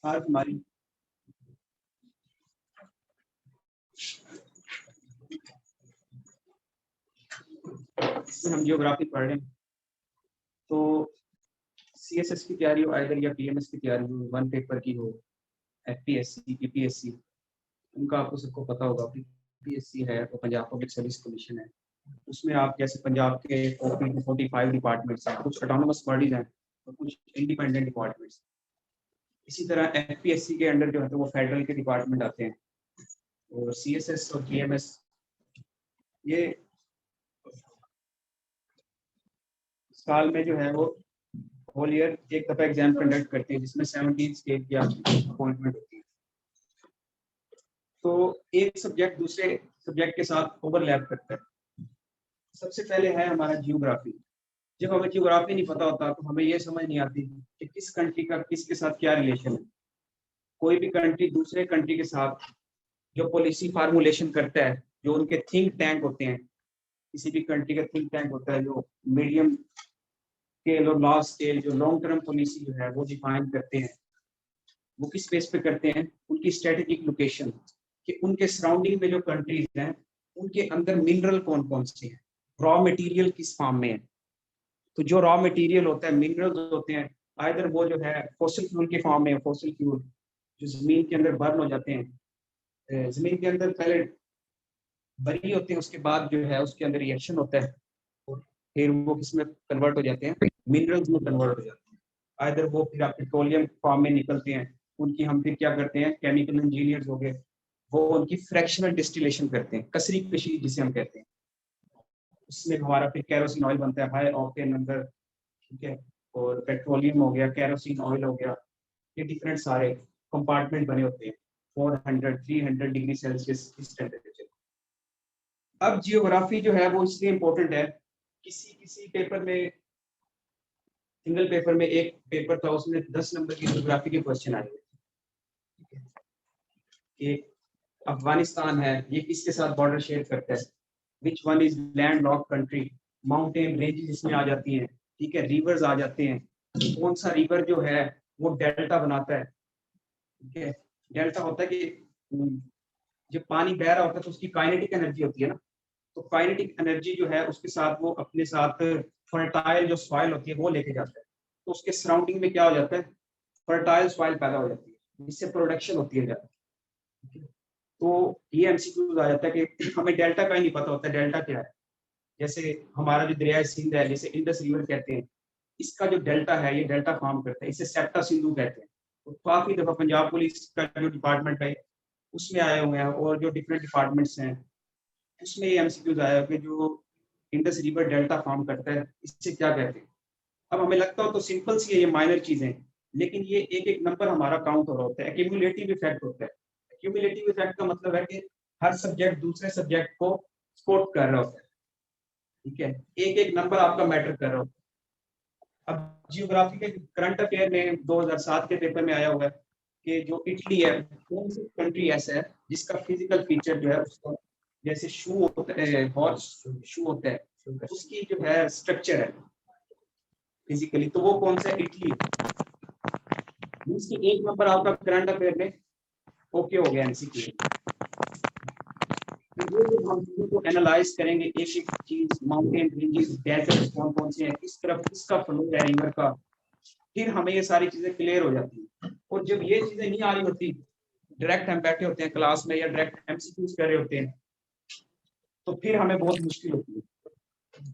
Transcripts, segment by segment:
आज हमारी इसमें हम जियोग्राफी पढ़ रहे हैं। तो सीएसएस की तैयारी हो आइदर या पीएमएस की तैयारी हो, वन पेपर की हो, एफपीएससी पीपीएससी, उनका आपको सबको पता होगा। पीपीएससी है तो पंजाब पब्लिक सर्विस कमीशन है, उसमें आप जैसे पंजाब के 45 डिपार्टमेंट्स हैं, कुछ ऑटोनोमस बॉडीज हैं और कुछ इंडिपेंडेंट डिपार्टमेंट्स। इसी तरह एफपीएससी के अंडर जो है तो वो फेडरल के डिपार्टमेंट आते हैं। और सीएसएस और पीएमएस ये साल में जो है वो होल ईयर एक दफा एग्जाम कंडक्ट करते हैं, जिसमें 17 स्टेट की अपॉइंटमेंट होती है। तो एक सब्जेक्ट दूसरे सब्जेक्ट के साथ ओवरलैप करता है। सबसे पहले है हमारा जियोग्राफी। जब हमें जियोग्राफी नहीं पता होता तो हमें ये समझ नहीं आती कि किस कंट्री का किसके साथ क्या रिलेशन है। कोई भी कंट्री दूसरे कंट्री के साथ जो पॉलिसी फार्मूलेशन करता है, जो उनके थिंक टैंक होते हैं, किसी भी कंट्री का थिंक टैंक होता है जो मीडियम स्केल और लार्ज स्केल जो लॉन्ग टर्म पॉलिसी जो है वो डिफाइन करते हैं। वो किस बेस पे करते हैं? उनकी स्ट्रेटेजिक लोकेशन, कि उनके सराउंडिंग में जो कंट्रीज हैं उनके अंदर मिनरल कौन कौन से हैं, रॉ मटेरियल किस फॉर्म में है। तो जो रॉ मटेरियल होता है, मिनरल्स होते हैं, आइदर वो जो है फॉसिल फ्यूल के फॉर्म में, फॉसिल फ्यूल जो जमीन के अंदर बर्न हो जाते हैं, जमीन के अंदर पहले बरी होते हैं, उसके बाद जो है उसके अंदर रिएक्शन होता है और फिर वो किसमें कन्वर्ट हो जाते हैं, मिनरल्स में कन्वर्ट हो जाते हैं। आइदर वो फिर आप पेट्रोलियम फॉर्म में निकलते हैं, उनकी हम फिर क्या करते हैं, केमिकल इंजीनियर्स हो गए, वो उनकी फ्रैक्शनल डिस्टिलेशन करते हैं, कसरी कशी जिसे हम कहते हैं। उसमें हमारा फिर कैरोसिन ऑयल बनता है, हाई ऑक्टेन अंदर, ठीक है। और पेट्रोलियम हो गया, कैरोसिन ऑयल हो गया, ये डिफरेंट सारे कंपार्टमेंट बने होते हैं 400-300 डिग्री सेल्सियस इस टेम्परेचर। अब जियोग्राफी जो है वो इसलिए इम्पोर्टेंट है, किसी किसी पेपर में, सिंगल पेपर में एक पेपर था उसमें 10 नंबर की जियोग्राफी के क्वेश्चन आए थे कि अफगानिस्तान है, ये किसके साथ बॉर्डर शेयर करता है, which one is land lock country, mountain ranges इसमें आ जाती हैं, ठीक है, रिवर्स आ जाते हैं, कौन सा रिवर जो है वो डेल्टा बनाता है, ठीक है। डेल्टा होता है कि जब पानी बह रहा होता है तो उसकी काइनेटिक एनर्जी होती है ना, तो काइनेटिक एनर्जी जो है उसके साथ वो अपने साथ फर्टाइल जो सॉइल होती है वो लेके जाता है, तो उसके सराउंडिंग में क्या हो जाता है, फर्टाइल सॉइल पैदा हो जाती है, जिससे प्रोडक्शन होती है ज़्यादा। तो ये एमसीक्यू आ जाता है कि हमें डेल्टा का ही नहीं पता होता डेल्टा क्या है। जैसे हमारा जो दरिया सिंध है, जैसे इंडस रिवर कहते हैं, इसका जो डेल्टा है ये डेल्टा फॉर्म करता है, इसे सेप्टा सिंधु कहते हैं। तो काफी दफा पंजाब पुलिस का जो डिपार्टमेंट है उसमें आए हुए हैं, और जो डिफरेंट डिपार्टमेंट्स हैं उसमें ये एमसीक्यूज आया कि जो इंडस रिवर डेल्टा फॉर्म करता है इससे क्या कहते हैं। अब हमें लगता हो तो सिंपल सी है, ये माइनर चीजें, लेकिन ये एक एक नंबर हमारा काउंट हो रहा होता है, एक्यूमुलेटिव इफेक्ट होता है। एक्यूमुलेटिव इफेक्ट का मतलब है कि हर सब्जेक्ट दूसरे सब्जेक्ट को सपोर्ट कर रहा होता है, ठीक है, एक एक नंबर आपका मैटर कर रहा होता है। अब जियोग्राफी के करंट अफेयर में 2007 के पेपर में आया हुआ है कि जो इटली है, कौन सी कंट्री ऐसा है जिसका फिजिकल फीचर जो है उसका जैसे शू होता है, हॉर्स शू होता है, उसकी जो है स्ट्रक्चर है फिजिकली, तो वो कौन सा, इटली। इसकी एक नंबर आपका करंट अफेयर में ओके हो गया एमसीक्यू। हम चीजों को एनालाइज करेंगे, एक एक चीज, माउंटेन रेंजेस, डेजर्ट कौन कौन से हैं, किस तरफ किसका फ्लो है रिवर का, फिर हमें ये सारी चीजें क्लियर हो जाती हैं। और जब ये चीजें नहीं आ रही होती, डायरेक्ट हम बैठे होते हैं क्लास में या डायरेक्ट एमसीक्यूज कर रहे होते हैं, तो फिर हमें बहुत मुश्किल होती है।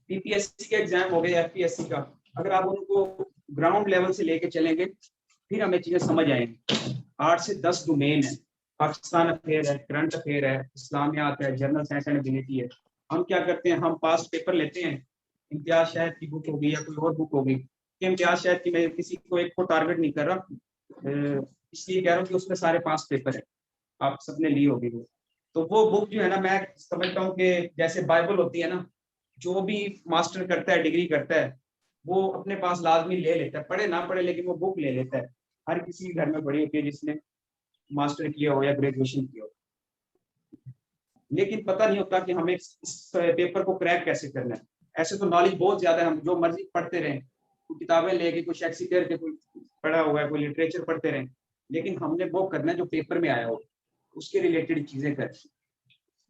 पीपीएससी के एग्जाम हो गए, एफपीएससी का, अगर आप उनको ग्राउंड लेवल से लेके चलेंगे फिर हमें चीजें समझ आएंगी। 8 से 10 डोमेन है, पाकिस्तान अफेयर है, करंट अफेयर है, इस्लामियात है, जनरल साइंस एंड एबिलिटी है। हम क्या करते हैं, हम पास्ट पेपर लेते हैं, इम्तियाज शाहिद की बुक होगी या कोई और बुक होगी, कि इम्तियाज शाहिद की, मैं किसी को एक को टारगेट नहीं कर रहा, इसलिए कह रहा हूँ कि उसमें सारे पास्ट पेपर है, आप सबने ली होगी वो। तो वो बुक जो है ना, मैं समझता हूँ कि जैसे बाइबल होती है ना, जो भी मास्टर करता है, डिग्री करता है, वो अपने पास लाजमी ले लेता है, पढ़े ना पढ़े लेकिन वो बुक ले लेता है। हर किसी घर में पड़ी होती है जिसने मास्टर किया हो या ग्रेजुएशन किया हो, लेकिन पता नहीं होता कि हमें इस पेपर को क्रैक कैसे करना है। ऐसे तो नॉलेज बहुत ज्यादा है, हम जो मर्जी पढ़ते रहें, कोई किताबें लेके, कोई शेक्सपियर के कोई पढ़ा हुआ है, कोई लिटरेचर पढ़ते रहें, लेकिन हमने वो करना है जो पेपर में आया हो, उसके रिलेटेड चीजें करनी,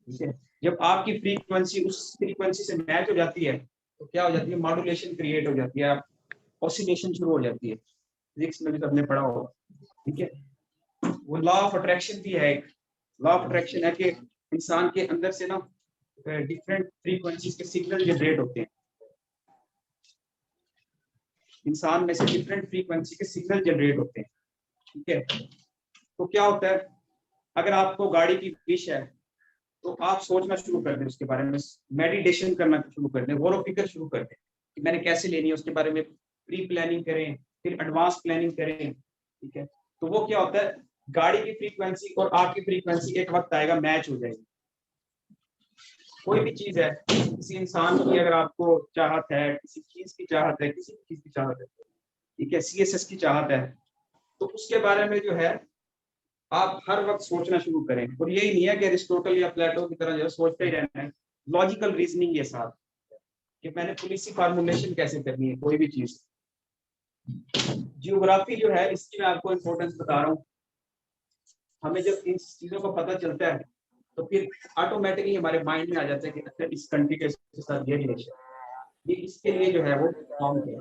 ठीक है। जब आपकी फ्रीक्वेंसी उस फ्रीक्वेंसी से मैच हो जाती है तो क्या हो जाती है, मॉड्यूलेशन क्रिएट हो जाती है, ऑसिलेशन शुरू हो जाती है। फिजिक्स में भी सबने पढ़ा होगा, ठीक है। वो लॉ ऑफ अट्रैक्शन भी है, एक लॉ ऑफ अट्रैक्शन है कि इंसान के अंदर से ना डिफरेंट फ्रीक्वेंसीज के सिग्नल जनरेट होते हैं, इंसान में से डिफरेंट फ्रीक्वेंसी के सिग्नल जनरेट होते हैं, ठीक है। तो क्या होता है, अगर आपको गाड़ी की विश है तो आप सोचना शुरू कर दें उसके बारे में, मेडिटेशन करना शुरू कर दें, गौर व फिक्र शुरू कर दें कि मैंने कैसे लेनी है, उसके बारे में प्री प्लानिंग करें, फिर एडवांस प्लानिंग करें, ठीक है। तो वो क्या होता है, गाड़ी की फ्रीक्वेंसी और आपकी फ्रीक्वेंसी एक वक्त आएगा मैच हो जाएगी। कोई भी चीज है, किसी इंसान की अगर आपको चाहत है, किसी चीज की चाहत है, किसी चीज की चाहत है, ठीक है, सीएसएस की चाहत है, तो उसके बारे में जो है आप हर वक्त सोचना शुरू करें। और यही नहीं है कि अरिस्टोटल या प्लेटो की तरह जो है सोचते ही रहना है, लॉजिकल रीजनिंग के साथ कि मैंने पुलिस फार्मूलेशन कैसे करनी है कोई भी चीज। जियोग्राफी जो है इसकी मैं आपको इम्पोर्टेंस बता रहा हूँ, हमें जब इन चीजों का पता चलता है तो फिर ऑटोमेटिकली हमारे माइंड में आ जाता है कि अच्छा इस कंट्री के साथ ये रिलेशन, ये इसके लिए जो है वो फॉर्म किया।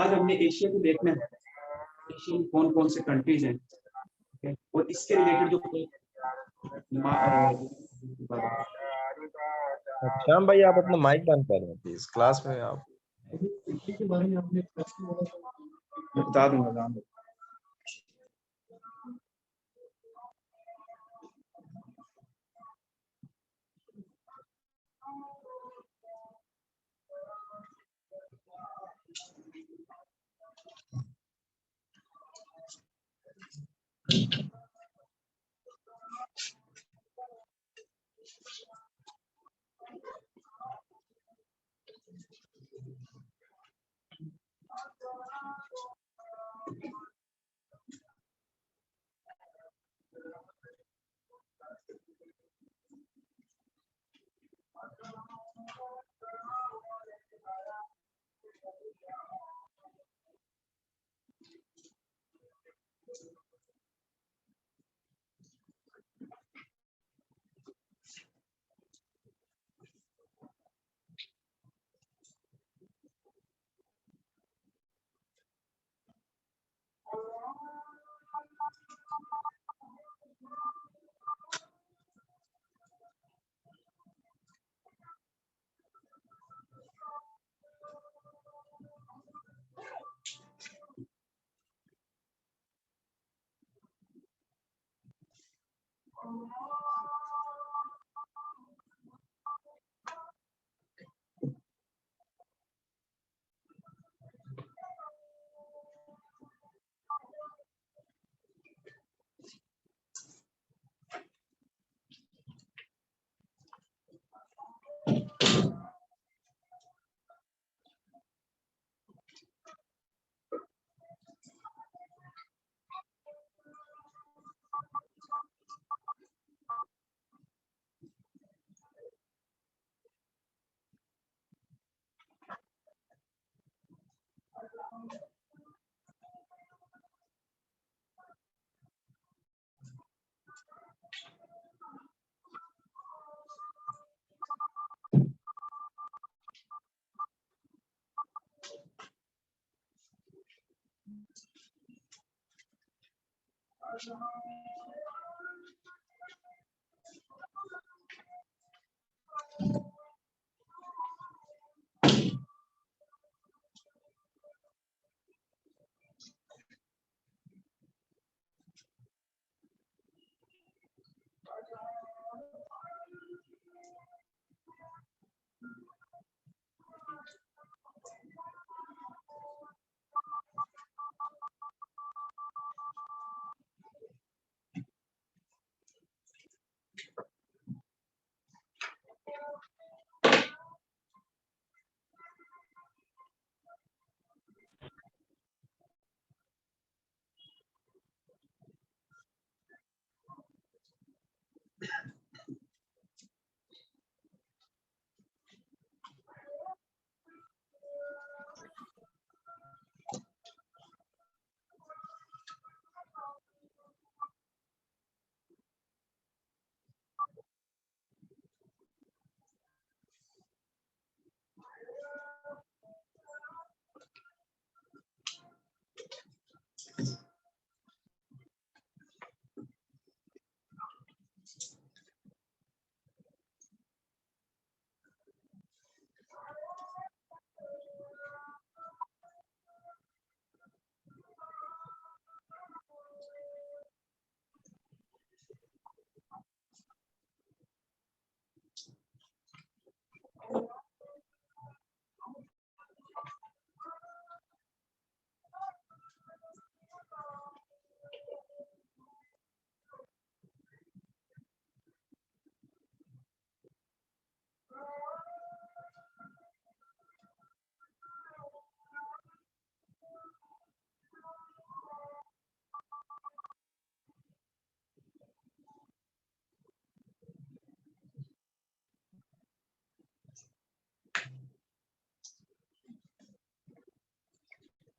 आज हमने एशिया को देखना है, एशिया में कौन कौन से कंट्रीज हैं, okay? और इसके रिलेटेड जो श्याम भाई आप अपना माइक बंद कर दें प्लीज, क्लास में आप। के बारे में आपने बता दूंगा।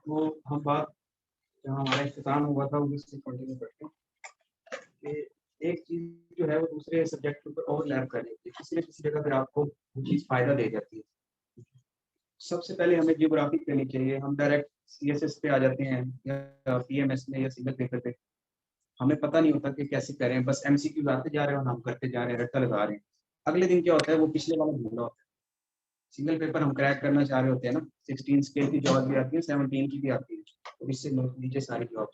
वो हम बात जहाँ हमारा इख्तिताम हुआ था उससे कंटिन्यू करते हैं कि एक चीज जो है वो दूसरे सब्जेक्ट के ऊपर ओवरलैप कर लेती है, किसी न किसी जगह पर आपको वो चीज फायदा दे जाती है। सबसे पहले हमें जियोग्राफी करनी चाहिए, हम डायरेक्ट सीएसएस पे आ जाते हैं या पीएमएस में या सिंगल पेपर पे, हमें पता नहीं होता कि कैसे करें, बस एमसीक्यू आते जा रहे हैं और हम करते जा रहे हैं, रट्टा लगा रहे हैं। अगले दिन क्या होता है, वो पिछले वाला भूल रहा होता है। सिंगल पेपर हम क्रैक करना चाह रहे होते हैं ना, 16 स्केल की जॉब भी आती है, 17 की भी आती है, और इससे नीचे सारी जॉब।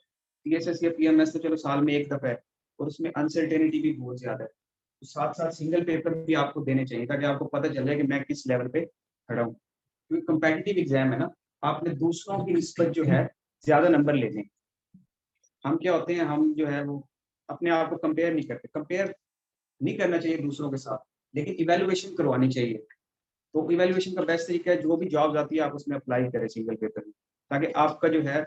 पीएसएस या पीएमएस तो चलो साल में एक दफा है, और उसमें अनसर्टेनिटी भी बहुत ज्यादा है, तो साथ साथ सिंगल पेपर भी आपको देने चाहिए ताकि आपको पता चल जाए कि मैं किस लेवल पे खड़ा हूँ, क्योंकि कंपेटिटिव एग्जाम है ना, आपने दूसरों की निस्बत जो है ज्यादा नंबर लेने। हम क्या होते हैं, हम जो है वो अपने आप को कंपेयर नहीं करते, कंपेयर नहीं करना चाहिए दूसरों के साथ, लेकिन इवेलुएशन करवानी चाहिए। तो इवेल्युएशन का बेस्ट तरीका है, जो भी जॉब्स आती है आप उसमें अप्लाई करें सिंगल पेपर में, ताकि आपका जो है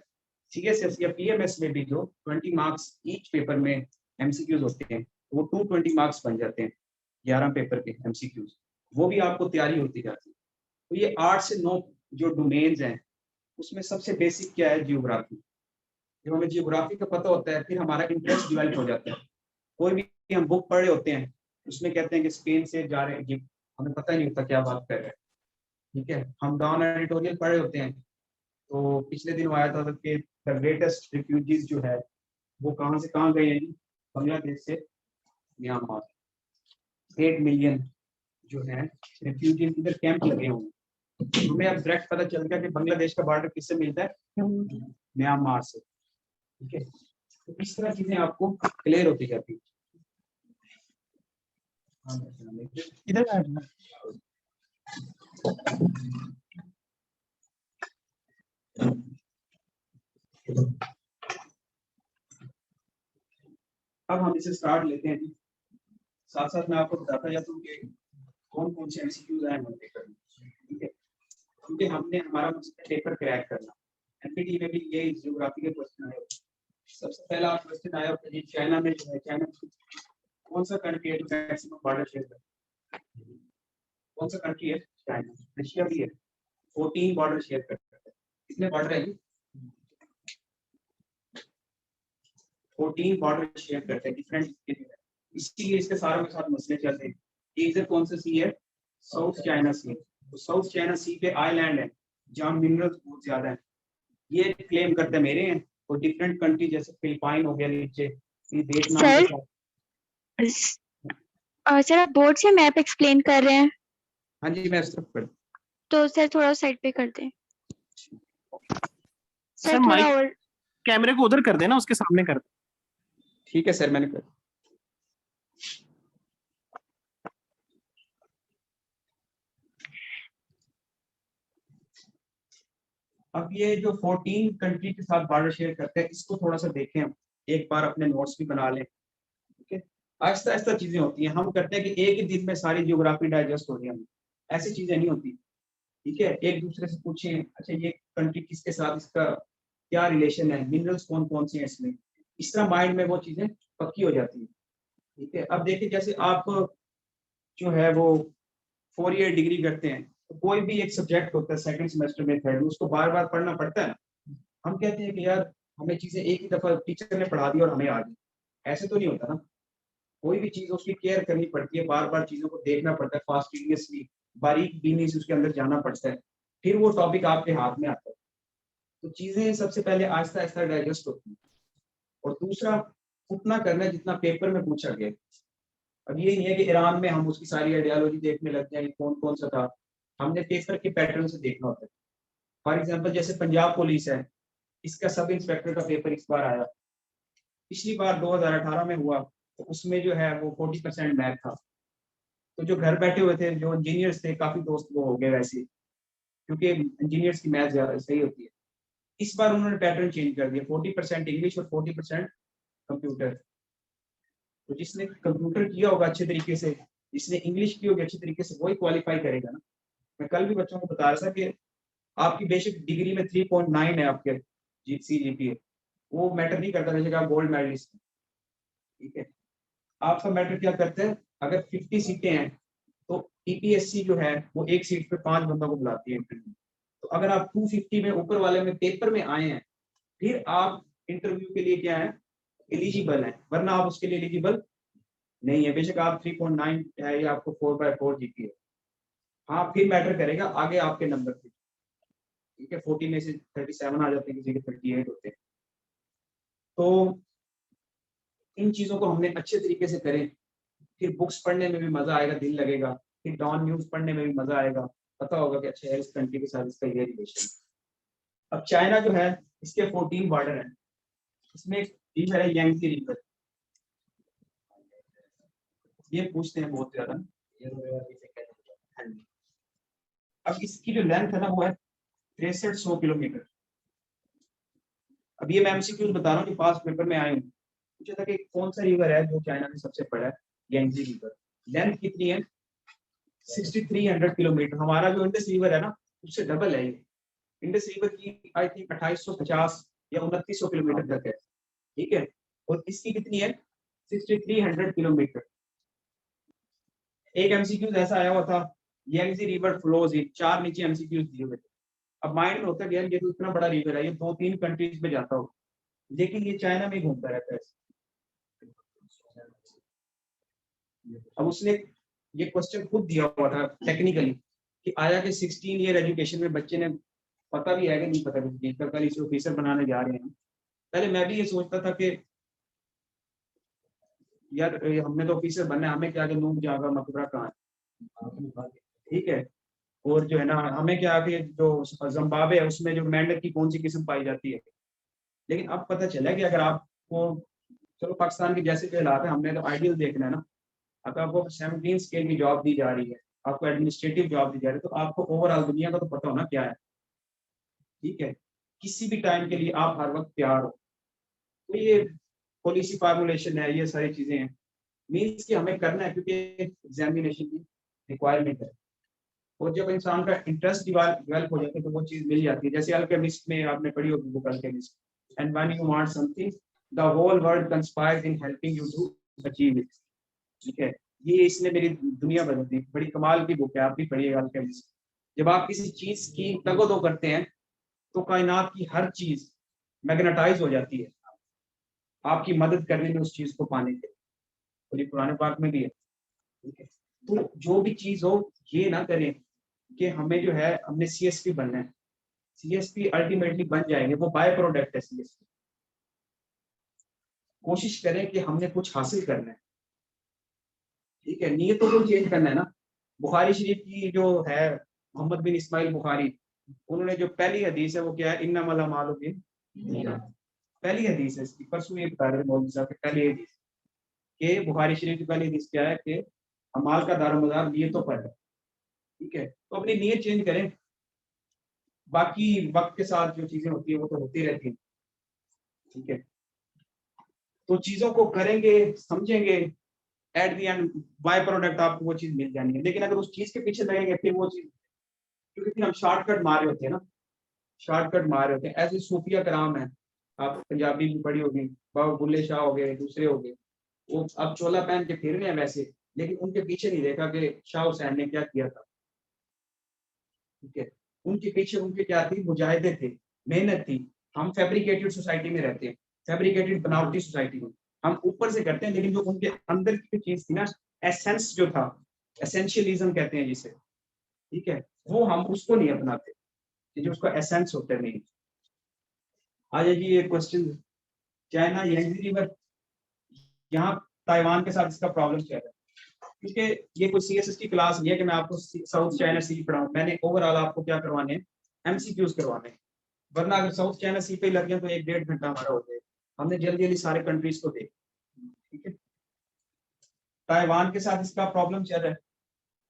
सीएसएस या पीएमएस में भी जो 20 मार्क्स ईच पेपर में एमसीक्यूज होते हैं, वो 220 मार्क्स बन जाते हैं 11 पेपर के एमसीक्यूज, वो भी आपको तैयारी होती जाती है। तो ये 8 से 9 जो डोमेन्स हैं, उसमें सबसे बेसिक क्या है, जियोग्राफी। जब हमें जियोग्राफी का पता होता है, फिर हमारा इंटरेस्ट डेवलप हो जाता है। कोई भी हम बुक पढ़ रहे होते हैं, उसमें कहते हैं कि स्पेन से जा रहे हैं, हमें पता नहीं होता क्या बात कर रहे हैं, ठीक है। हम डाउन एडिटोरियल पढ़े होते हैं, तो पिछले दिन आया था कि द ग्रेटेस्ट रिफ्यूजीज जो है वो कहाँ से कहाँ गए हैं जी? बांग्लादेश से म्यांमार। 8 मिलियन जो है रिफ्यूजीज इधर कैंप लगे हुए हैं। हमें अब डायरेक्ट पता चल गया कि बांग्लादेश का बॉर्डर किससे मिलता है, म्यांमार से, ठीक है। तो इस तरह चीजें आपको क्लियर होती जाती है। इधर बैठना। अब हम इसे स्टार्ट लेते हैं जी। साथ साथ मैं आपको बताता जाता हूँ कि कौन कौन से एमसीक्यूज आए हैं पेपर में, ठीक है, क्योंकि हमने हमारा पेपर क्रैक करना। एनपीटी में भी ये जियोग्राफी के क्वेश्चन आए होते हैं। सबसे पहला क्वेश्चन आया होता है जी, चाइना में जो है, चाइना कौन सा कंट्री है जो मैक्सिमम बॉर्डर शेयर करता है? कौन सा कंट्री है? चाइना। रशिया भी है, 14 बॉर्डर शेयर करता है। कितने बॉर्डर है? 14 बॉर्डर शेयर करते हैं डिफरेंट। इसीलिए इसके सारों के साथ मसले चलते हैं। इधर कौन सा सी है? साउथ चाइना सी। तो साउथ चाइना सी पे आइलैंड है जहाँ मिनरल्स बहुत ज्यादा है, ये क्लेम करते मेरे हैं। और डिफरेंट कंट्री जैसे फिलिपाइन हो गया नीचे, वियतनाम के सर साथ। सर आप बोर्ड से मैप एक्सप्लेन कर रहे हैं, हाँ जी, मैं उस तरफ कर। तो सर थोड़ा साइड पे कर दें। सर सर थोड़ा माइक और कैमरे को उधर कर देना, उसके सामने कर दे। ठीक है सर, मैंने कर। अब ये जो 14 कंट्री के साथ बॉर्डर शेयर करते हैं, इसको थोड़ा सा देखें हम, एक बार अपने नोट्स भी बना लें, ठीक है। आहिस्ता आहिस्ता चीजें होती हैं, हम करते हैं कि एक ही दिन में सारी जियोग्राफी डाइजेस्ट हो रही है, ऐसी चीजें नहीं होती, ठीक है। एक दूसरे से पूछें, अच्छा ये कंट्री किसके साथ, इसका क्या रिलेशन है, मिनरल्स कौन कौन से हैं इसमें, इस तरह माइंड में वो चीजें पक्की हो जाती है, ठीक है। अब देखिए, जैसे आप जो है वो 4 ईयर डिग्री करते हैं, तो कोई भी एक सब्जेक्ट होता है सेकंड सेमेस्टर में, थर्ड में, उसको बार बार पढ़ना पड़ता है ना। हम कहते हैं कि यार हमें चीजें एक ही दफा टीचर ने पढ़ा दी और हमें आ गई, ऐसे तो नहीं होता ना। कोई भी चीज उसकी केयर करनी पड़ती है, बार बार चीजों को देखना पड़ता है, फास्टिनियसली बारीक बीनी से उसके अंदर जाना पड़ता है, फिर वो टॉपिक आपके हाथ में आता है। तो चीजें सबसे पहले आहिस्ता आहिस्ता डाइजेस्ट होती है। और दूसरा, उतना करना है जितना पेपर में पूछा गया। अब ये नहीं है कि ईरान में हम उसकी सारी आइडियोलॉजी देखने लग जाए, कौन कौन सा था, हमने पेपर के पैटर्न से देखना होता है। फॉर एग्जाम्पल जैसे पंजाब पुलिस है, इसका सब इंस्पेक्टर का पेपर इस बार आया, पिछली बार 2018 में हुआ, तो उसमें जो है वो 40% मैथ था। तो जो घर बैठे हुए थे, जो इंजीनियर्स थे, काफी दोस्त वो हो गए वैसे, क्योंकि इंजीनियर्स की मैथ ज्यादा सही होती है। इस बार उन्होंने पैटर्न चेंज कर दिया, 40% इंग्लिश और 40% कंप्यूटर। तो जिसने कंप्यूटर किया होगा अच्छे तरीके से, जिसने इंग्लिश की होगी अच्छे तरीके से, वही क्वालिफाई करेगा ना। मैं कल भी बच्चों को बता रहा था कि आपकी बेसिक डिग्री में 3.9 है आपके CGPA, वो मैटर नहीं करता, जैसे आप गोल्ड मेडलिस्ट, ठीक है। आपका मैटर क्या करता है, अगर 50 सीटें हैं तो ईपीएससी जो है वो एक सीट पे 5 बंदों को बुलाती है इंटरव्यू। तो अगर आप 250 में ऊपर वाले में पेपर में आए हैं, फिर आप इंटरव्यू के लिए क्या है, एलिजिबल है, वरना आप उसके लिए एलिजिबल नहीं है। बेशक आप 3.9 है या आपको 4/4 जीपी है, हाँ फिर मैटर करेगा आगे आपके नंबर पे। ठीक है, 40 में से 37 आ जाते हैं, किसी के 38 होते हैं। तो इन चीजों को हमने अच्छे तरीके से करें, फिर बुक्स पढ़ने में भी मजा आएगा, दिल लगेगा, फिर डॉन न्यूज पढ़ने में भी मजा आएगा, पता होगा कि अच्छा है इस कंट्री के साथ इसका ये रिलेशन। अब चाइना जो है, इसके 14 बॉर्डर हैं, इसमें एक रिवर है यांगत्से रिवर, ये पूछते हैं बहुत ज्यादा। अब इसकी जो लेंथ है ना वो है 6300 किलोमीटर। अब ये मैं एमसीक्यूज बता रहा हूँ कि पास पेपर में आए हूँ, पूछा था कि कौन सा रिवर है जो चाइना में सबसे बड़ा है, यांगत्से रिवर। लेंथ कितनी है, 6300 किलोमीटर। हमारा जो इंडस रिवर है ना उससे डबल है ये। इंडस रिवर की आई थिंक 2850 या 2900 किलोमीटर तक है, ठीक है, और इसकी कितनी है 6300 किलोमीटर। एक एमसीक्यूज ऐसा आया हुआ था, यांगत्से रिवर फ्लोज इन, 4 नीचे एमसीक्यूज दिए हुए थे। अब माइंड में होता है कि यार ये तो इतना बड़ा रिवर है, ये 2-3 कंट्रीज में जाता हो, लेकिन ये चाइना में घूमता रहता है। अब उसने ये क्वेश्चन खुद दिया हुआ था टेक्निकली कि आया कि 16 ईयर एजुकेशन में बच्चे ने, पता भी है कि नहीं पता भी, कल इसे ऑफिसर बनाने जा रहे हैं। पहले मैं भी ये सोचता था कि यार हमने तो ऑफिसर बनना है, हमें क्या कि नूब जागा मकबरा कहाँ है, ठीक है, और जो है ना हमें क्या कि जो जिम्बाब्वे है उसमें जो मेंढक की कौन सी किस्म पाई जाती है। लेकिन अब पता चला कि अगर आपको, चलो पाकिस्तान के जैसे जो हालात है, हमने तो आइडियल देखना है ना। अगर आपको 17 स्केल की जॉब दी जा रही है, आपको एडमिनिस्ट्रेटिव जॉब दी जा रही है, तो आपको ओवरऑल दुनिया का तो पता होना क्या है, ठीक है, किसी भी टाइम के लिए आप हर वक्त तैयार हो। तो ये पॉलिसी फार्मुलेशन है, ये सारी चीजें हैं, मीन्स कि हमें करना है क्योंकि एग्जामिनेशन की रिक्वायरमेंट है। और जब इंसान का इंटरेस्ट डेवलप हो जाता है तो वो चीज मिल जाती है। जैसे अल्केमिस्ट में आपने पढ़ी होगी book Alchemist, and when you want something the whole world conspires in helping you to achieve it, ठीक है। ये इसने मेरी दुनिया बदल दी, बड़ी कमाल की बुक है, आप भी पढ़िएगा अल्केमिस्ट। जब आप किसी चीज की तगदो करते हैं तो कायनात की हर चीज मैग्नेटाइज हो जाती है आपकी मदद करने में उस चीज को पाने के, और ये पुराने पाक में भी है, ठीक है। तो जो भी चीज हो, ये ना करें कि हमें जो है हमने सीएसपी बनना है, सीएसपी अल्टीमेटली बन जाएंगे, वो बाय प्रोडक्ट है सीएसपी। कोशिश करें कि हमने कुछ हासिल करना है, ठीक है, नीयतों को चेंज करना है ना। बुखारी शरीफ की जो है, मोहम्मद बिन इस्माइल बुखारी, उन्होंने जो पहली हदीस है वो क्या है, इन्नमल अमालु बिन्नियात, पहली हदीस है इसकी, परसों ये बता रहे मौलवी साहब, पहली हदीस के बुखारी शरीफ की पहली हदीस क्या है कि अमाल का दारोमदार नीयतों पर है, ठीक है। तो अपनी नीयत चेंज करें, बाकी वक्त के साथ जो चीजें होती है वो तो होती रहती है, ठीक है। तो चीजों को करेंगे, समझेंगे, at the and by product आपको वो चीज मिल जानी है। लेकिन अगर उस चीज के पीछे लगेंगे फिर वो चीज, क्योंकि फिर हम शॉर्टकट मारे होते हैं ना, शॉर्टकट मारे होते हैं। ऐसे सूफिया कराम है, आप पंजाबी भी पढ़ी होगी, बाबा बुल्ले शाह हो गए, दूसरे हो गए, वो अब चोला पहन के फिर रहे हैं वैसे, लेकिन उनके पीछे नहीं देखा कि शाह हुसैन ने क्या किया था, ठीक है। उनके पीछे उनके क्या थी, मुजाहिदे थे, मेहनत थी। हम फैब्रिकेटेड सोसाइटी में रहते हैं, फैब्रिकेटेड बनावटी सोसाइटी में, हम ऊपर से करते हैं, लेकिन जो उनके अंदर की चीज थी ना, एसेंस जो था, एसेंशियलिज्म कहते हैं जिसे, ठीक है, वो हम उसको नहीं अपनाते, जो उसका एसेंस होता है नहीं। आ जाइए ये क्वेश्चन, चाइना यांगत्से रिवर, यहाँ ताइवान के साथ इसका प्रॉब्लम क्या है, क्योंकि ये कोई सीएसएस की क्लास नहीं है कि मैं आपको साउथ चाइना सी पढ़ाऊं, मैंने ओवरऑल आपको क्या करवाने हैं, एमसीक्यूज करवाने हैं। वरना अगर साउथ चाइना सी पे लग गए तो 1-1.5 घंटा हमारा हो जाएगा, हमने जल्दी जल्दी सारे कंट्रीज को देख, ठीक है। ताइवान के साथ इसका प्रॉब्लम चल रहा है,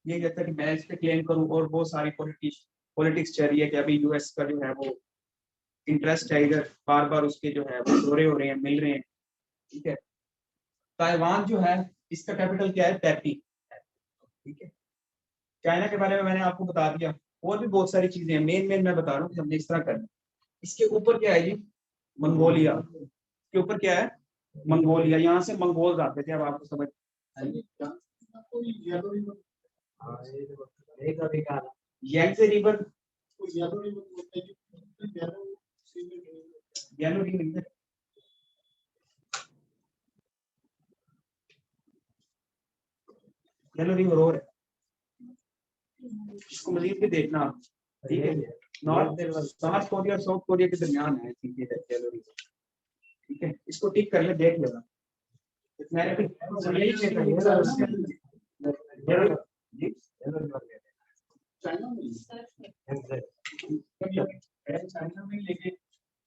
ये कहता है कि मैं इस पे क्लेम करूं, और बहुत सारी पॉलिटिक्स चल रही है कि अभी यूएस का जो है वो इंटरेस्ट है इधर, बार बार उसके जो है वो दौरे हो रहे हैं, मिल रहे हैं, ठीक है। ताइवान जो है इसका कैपिटल क्या है, टैपी, ठीक है। चाइना के बारे में मैंने आपको बता दिया, और भी बहुत सारी चीजें हैं, मेन मैं बता रहा हूँ कि हमने इस तरह करना। इसके ऊपर क्या है जी, मंगोलिया, इसके ऊपर क्या है, मंगोलिया, यहाँ से मंगोल्स आते थे, अब आपको समझ यांगत्से रिवर येलो रिंग और है, इसको मजीद भी देखना आप, ठीक है। नॉर्थ कोरिया और साउथ कोरिया के दरमियान है येलो रिंग, ठीक है। इसको टिक कर ले, देख लेना। मैंने भी यही चेक कर चाइना में लेके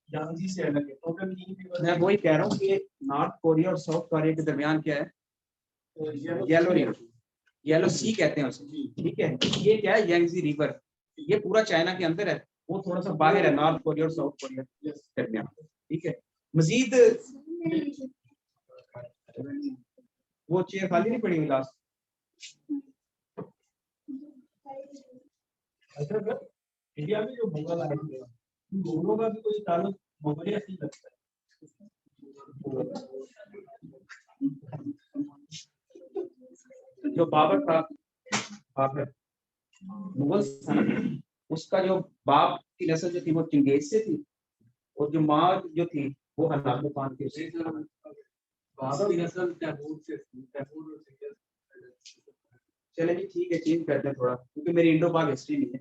यांगजी से अलग है। टोटल मैं वही कह रहा हूँ कि नॉर्थ कोरिया और साउथ कोरिया के दरमियान क्या है, येलो रिंग, येलो सी कहते हैं उसे, ठीक है। ये क्या है, यांगजी रिवर, ये पूरा चाइना के अंदर है, वो थोड़ा सा बाहर है नॉर्थ कोरिया और साउथ कोरिया के दरमियान, ठीक है। मजीद वो चेयर खाली नहीं पड़ी हुई लास्ट, इंडिया में जो मुगल आए थे दोनों का भी कोई ताल्लुक मुगलिया से लगता है। जो बाबर था, बाबर मुगल सल्तनत, उसका जो बाप की नस्ल जो थी वो चंगेज से थी, और जो माँ जो थी वो हलाकू खान की से। बाबर की नस्ल तैमूर से थी, तैमूर से। चले जी ठीक है, चेंज करते हैं थोड़ा, क्योंकि मेरी इंडो पाक हिस्ट्री नहीं है,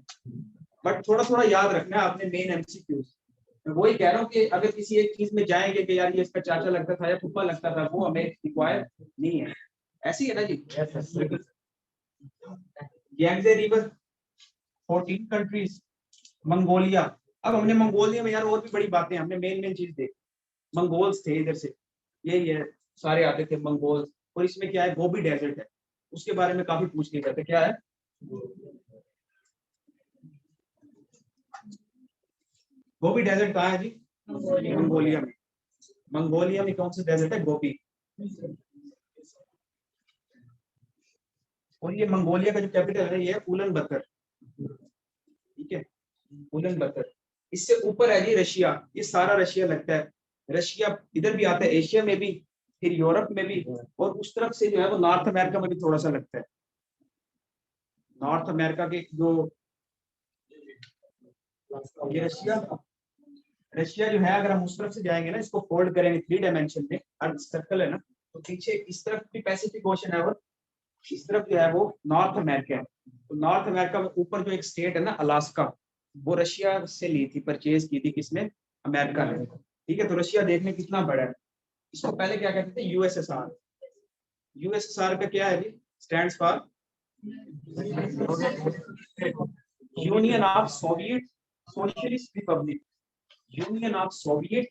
बट थोड़ा थोड़ा याद रखना है आपने मेन एमसीक्यूज। मैं वही कह रहा हूँ कि अगर किसी एक चीज में जाएंगे कि यार ये इसका चाचा लगता था या फूफा लगता था, वो हमें रिक्वायर नहीं है। ऐसी है ना जी। Yangtze river 14 countries, Mongolia. अब हमने मंगोलिया में यार और भी बड़ी बातें, हमने मेन चीज देखी, मंगोल्स थे इधर से, यही है, सारे आते थे मंगोल्स। और इसमें क्या है, गोबी डेजर्ट है, उसके बारे में काफी पूछ लिया जाता है, क्या है गोबी डेजर्ट, कहाँ है जी, मंगोलिया में। मंगोलिया में कौन सा डेजर्ट है, गोबी। और ये मंगोलिया का जो कैपिटल है ये है उलन बतर, ठीक है, उलन बतर। इससे ऊपर है जी रशिया, ये सारा रशिया लगता है। रशिया इधर भी आता है, एशिया में भी, फिर यूरोप में भी, और उस तरफ से जो है वो नॉर्थ अमेरिका में भी थोड़ा सा लगता है। नॉर्थ अमेरिका के जो ये रशिया जो है, अगर हम उस तरफ से जाएंगे ना, इसको फोल्ड करेंगे 3 डायमेंशन में, अर्थ सर्कल है ना, तो पीछे इस तरफ भी पैसिफिक ओशन है, और इस तरफ जो है वो नॉर्थ अमेरिका है। तो नॉर्थ अमेरिका में यूपर जो एक स्टेट है ना अलास्का, वो रशिया से ली थी, परचेज की थी किसने, अमेरिका ने, ठीक है। तो रशिया देखने कितना बड़ा है। इसको पहले क्या कहते थे, यूएसएसआर। यूएसएसआर का क्या है जी, stands for Union of Soviet Socialist Republic, Union of Soviet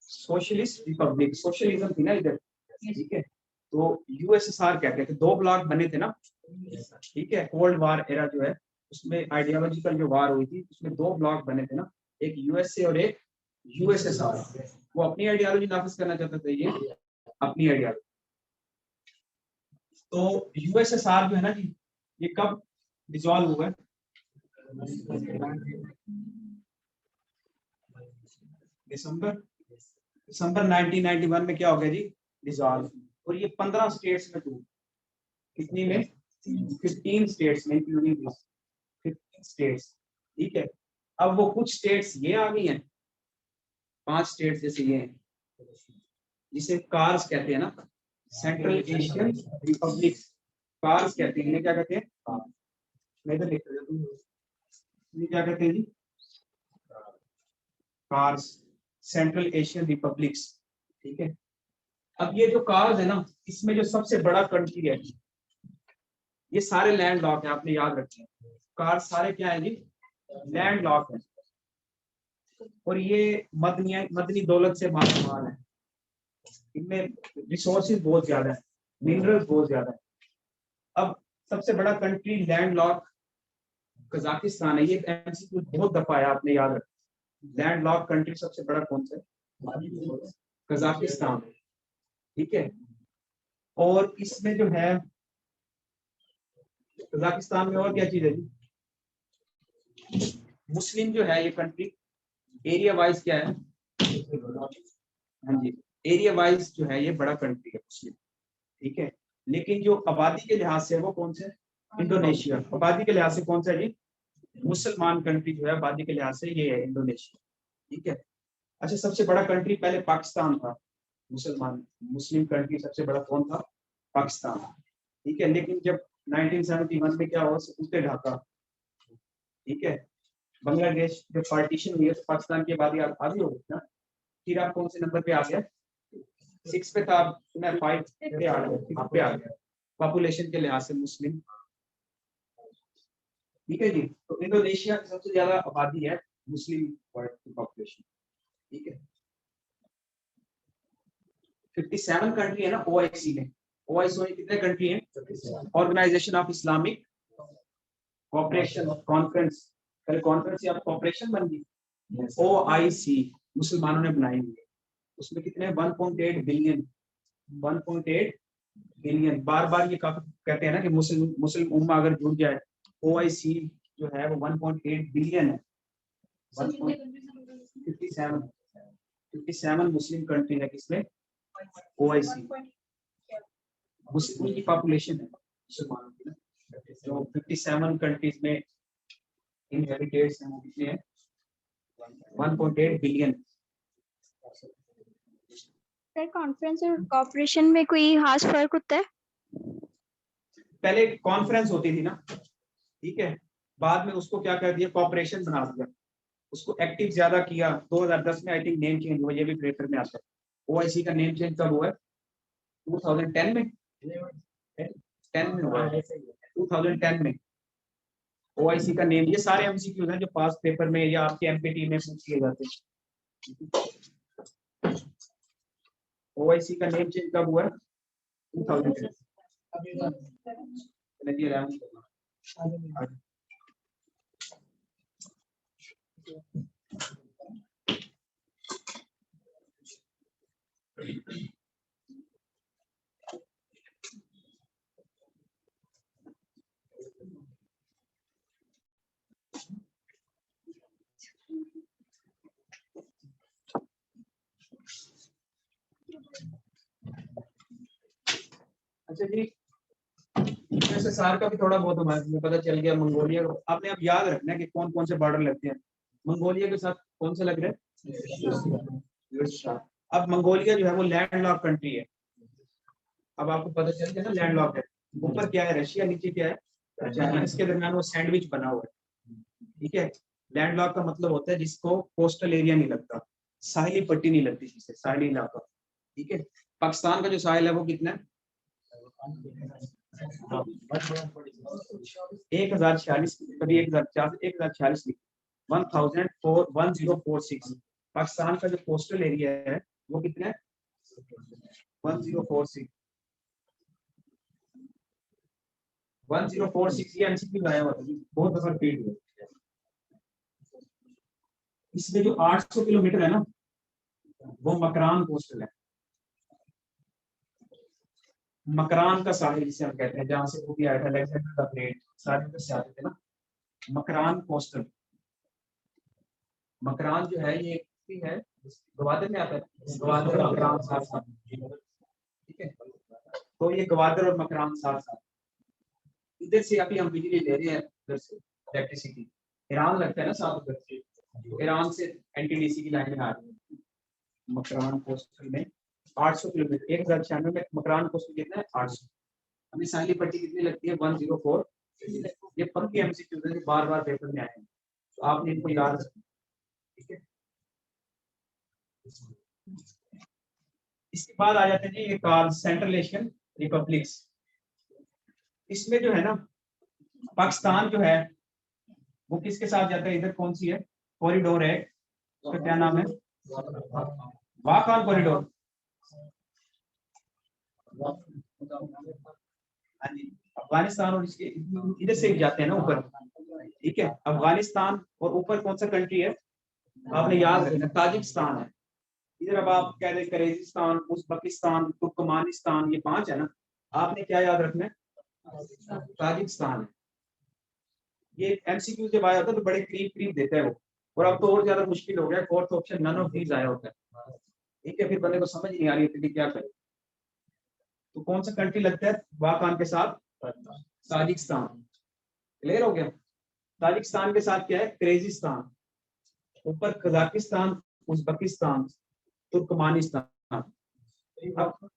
Socialist Republic, socialism थी ना इधर, ठीक है। तो यूएसएसआर कहते थे, 2 ब्लॉक बने थे ना, ठीक है। कोल्ड वार एरा जो है उसमें आइडियोलॉजिकल जो वार हुई थी, उसमें 2 ब्लॉक बने थे ना, एक यूएसए और एक यूएसएसआर। वो अपनी आइडियोलॉजी नाफिज करना चाहते थे, ये अपनी आइडियोलॉजी। तो यूएसएसआर जो है ना जी, ये कब डिसॉल्व हुआ है, दिसंबर 1991 में क्या हो गया जी, डिसॉल्व। और ये 15 स्टेट्स में टूट, कितनी में, 15 स्टेट्स में, इंक्लूडिंग 15 स्टेट्स, ठीक है। अब वो कुछ स्टेट्स ये आ गई हैं, 5 स्टेट्स जैसे ये हैं, जिसे कार्स कहते हैं ना, सेंट्रल एशियन रिपब्लिक, कार्स कहते हैं, इन्हें क्या कहते हैं, मैं इधर लिख रहा हूं, इन्हें क्या कहते हैं जी, कार्स, सेंट्रल एशियन रिपब्लिक्स, ठीक है। अब ये जो कार्स है ना, इसमें जो सबसे बड़ा कंट्री है, ये सारे लैंड लॉक है, आपने याद रखना है, कार्स सारे क्या है जी, लैंड लॉक है। और ये मदनी दौलत से मालामाल है, इनमें रिसोर्सेज बहुत ज्यादा है, मिनरल्स बहुत ज्यादा है। अब सबसे बड़ा कंट्री लैंड लॉक कजाकिस्तान है, ये एमसीक्यू बहुत दफा है, आपने याद रखना। लैंड लॉक कंट्री सबसे बड़ा कौन सा है, कजाकिस्तान, ठीक है। और इसमें जो है कजाकिस्तान में और क्या चीज है जी, मुस्लिम जो है ये कंट्री, एरिया वाइज क्या है, हाँ जी, एरिया वाइज जो है ये बड़ा कंट्री है मुस्लिम, ठीक है। लेकिन जो आबादी के लिहाज से वो कौन से, इंडोनेशिया, आबादी के लिहाज से कौन सा है जी, मुसलमान कंट्री जो है आबादी के लिहाज से ये है इंडोनेशिया। ठीक है। अच्छा, सबसे बड़ा कंट्री पहले पाकिस्तान था, मुस्लिम कंट्री सबसे बड़ा कौन था? पाकिस्तान। ठीक है, लेकिन जब 1971 में क्या हुआ, उसके ढाका। ठीक है, बांग्लादेश जब पार्टीशन हुई है तो पाकिस्तान की आबादी आधी हो गई ना। फिर आप कौन से नंबर पे आ गया? 6 पे था, मैं 5 पे आ गया, 6 पे आ गया पॉपुलेशन के लिहाज से मुस्लिम। ठीक है जी, तो इंडोनेशिया की सबसे ज्यादा आबादी है मुस्लिम वर्ल्ड की पॉपुलेशन। ठीक है, 57 कंट्री है ना ओआईसी में। ओआईसी में कितने कंट्री हैं? Organisation of Islamic Cooperation conference, पहले कॉन्फ्रेंस या कोऑपरेशन बन गई ओआईसी, मुसलमानों ने बनाई हुई है। उसमें कितने? 1.8 बिलियन, 1.8 बिलियन। बार बार ये काफी कहते हैं ना कि मुस्लिम उम्मा अगर जुड़ जाए, ओआईसी जो है वो 1.8 बिलियन है। 57 मुस्लिम कंट्री है किसमें? ओआईसी। मुस्लिम की पॉपुलेशन है मुसलमानों की ना, जो 57 कंट्रीज में इनहेबिटेट्स हैं वो कितने हैं? 1.8 बिलियन। सर कॉन्फ्रेंस और कॉर्पोरेशन में कोई खास फर्क होता है? पहले कॉन्फ्रेंस होती थी ना, ठीक है, बाद में उसको क्या कर दिया, कॉर्पोरेशन बना दिया, उसको एक्टिव ज्यादा किया। 2010 में आई थिंक नेम चेंज हुआ, ये भी पेपर में आता है। ओआईसी का नेम चेंज कब हुआ है? 2010 में, 10 में हुआ है, 2010 में ओआईसी का नेम। ये सारे एमसीक्यूज हैं जो पास पेपर में या आपके एमपीटी में पूछ लिए जाते हैं। ओआईसी का नेम चेंज कब हुआ है? 2010। अच्छा जी, SSR का भी थोड़ा बहुत हमें पता चल गया। मंगोलिया आपने अब याद रखना है कि कौन कौन से बॉर्डर लगते हैं। मंगोलिया के साथ कौन से लग रहे हैं? अब मंगोलिया जो है वो लैंड लॉक कंट्री है। अब आपको पता चल गया ना, लैंड लॉक है। ऊपर क्या है? रशिया, नीचे क्या है? चाइना। इसके दरमियान वो सैंडविच बना हुआ है। ठीक है, लैंड लॉक का मतलब होता है जिसको कोस्टल एरिया नहीं लगता, साहिली पट्टी नहीं लगती, जिसे साहिली इलाका। ठीक है, पाकिस्तान का जो साहिल है वो कितना है? 1046, कभी 1046, 1046। पाकिस्तान का जो कोस्टल एरिया है वो कितना है? 1046। 1046 ये एमसीक्यू आया हुआ था, बहुत दफा रिपीट हुआ। इसमें जो 800 किलोमीटर है ना, वो मकरान कोस्टल है। मकरान का साहिल जिसे हम कहते हैं, जहां से वो भी आया था, अलेक्जेंडर द ग्रेट सारे से आते थे ना, मकरान कोस्टल। मकरान जो है ये भी है, गवादर में आता है, गवादर और मकरान साथ साथ। ठीक है, तो ये गवादर और मकरान साथ साथ। इधर से अभी हम बिजली ले रहे हैं, उधर से इलेक्ट्रिसिटी। ईरान लगता है ना साथ उधर से, ईरान से एनटीडीसी की लाइनें आ रही है। मकरान कोस्टल में 800 किलोमीटर, 1096 में मकरान कोस्टल कितना है? 800। हमें साइली पट्टी कितनी लगती है? 104। ये पक्के एमसीक्यू हैं जो बार बार पेपर में आए हैं, तो आपने इनको याद रखना। ठीक है, इसके बाद आ जाते हैं जी ये काल सेंट्रल एशियन रिपब्लिक्स। इसमें जो है ना, पाकिस्तान जो है वो किसके साथ जाता है? इधर कौन सी है कॉरिडोर है, उसका क्या नाम है? वाकान कॉरिडोर। अफगानिस्तान और इसके इधर से जाते हैं ना ऊपर। ठीक है, अफगानिस्तान और ऊपर कौन सा कंट्री है? आपने याद रखना, ताजिकिस्तान है। इधर अब आप कह रहे किर्गिस्तान, उज्बेकिस्तान, तुर्कमानिस्तान, ये 5 है ना। आपने क्या याद रखना है? ताजिकिस्तान है। ये एमसीक्यू जब आया होता है तो बड़े करीब करीब देता है वो, और अब तो और ज्यादा मुश्किल हो गया। Fourth option none of these आया होता है। ठीक है, फिर बंदे को समझ नहीं आ रही होती कि क्या करे। तो कौन सा कंट्री लगता है वाकान के साथ? ताजिकिस्तान। क्लियर हो गया? ताजिकिस्तान के साथ क्या है, किर्गिस्तान, ऊपर कजाकिस्तान, उज्बेकिस्तान, तुर्कमानिस्तान। अब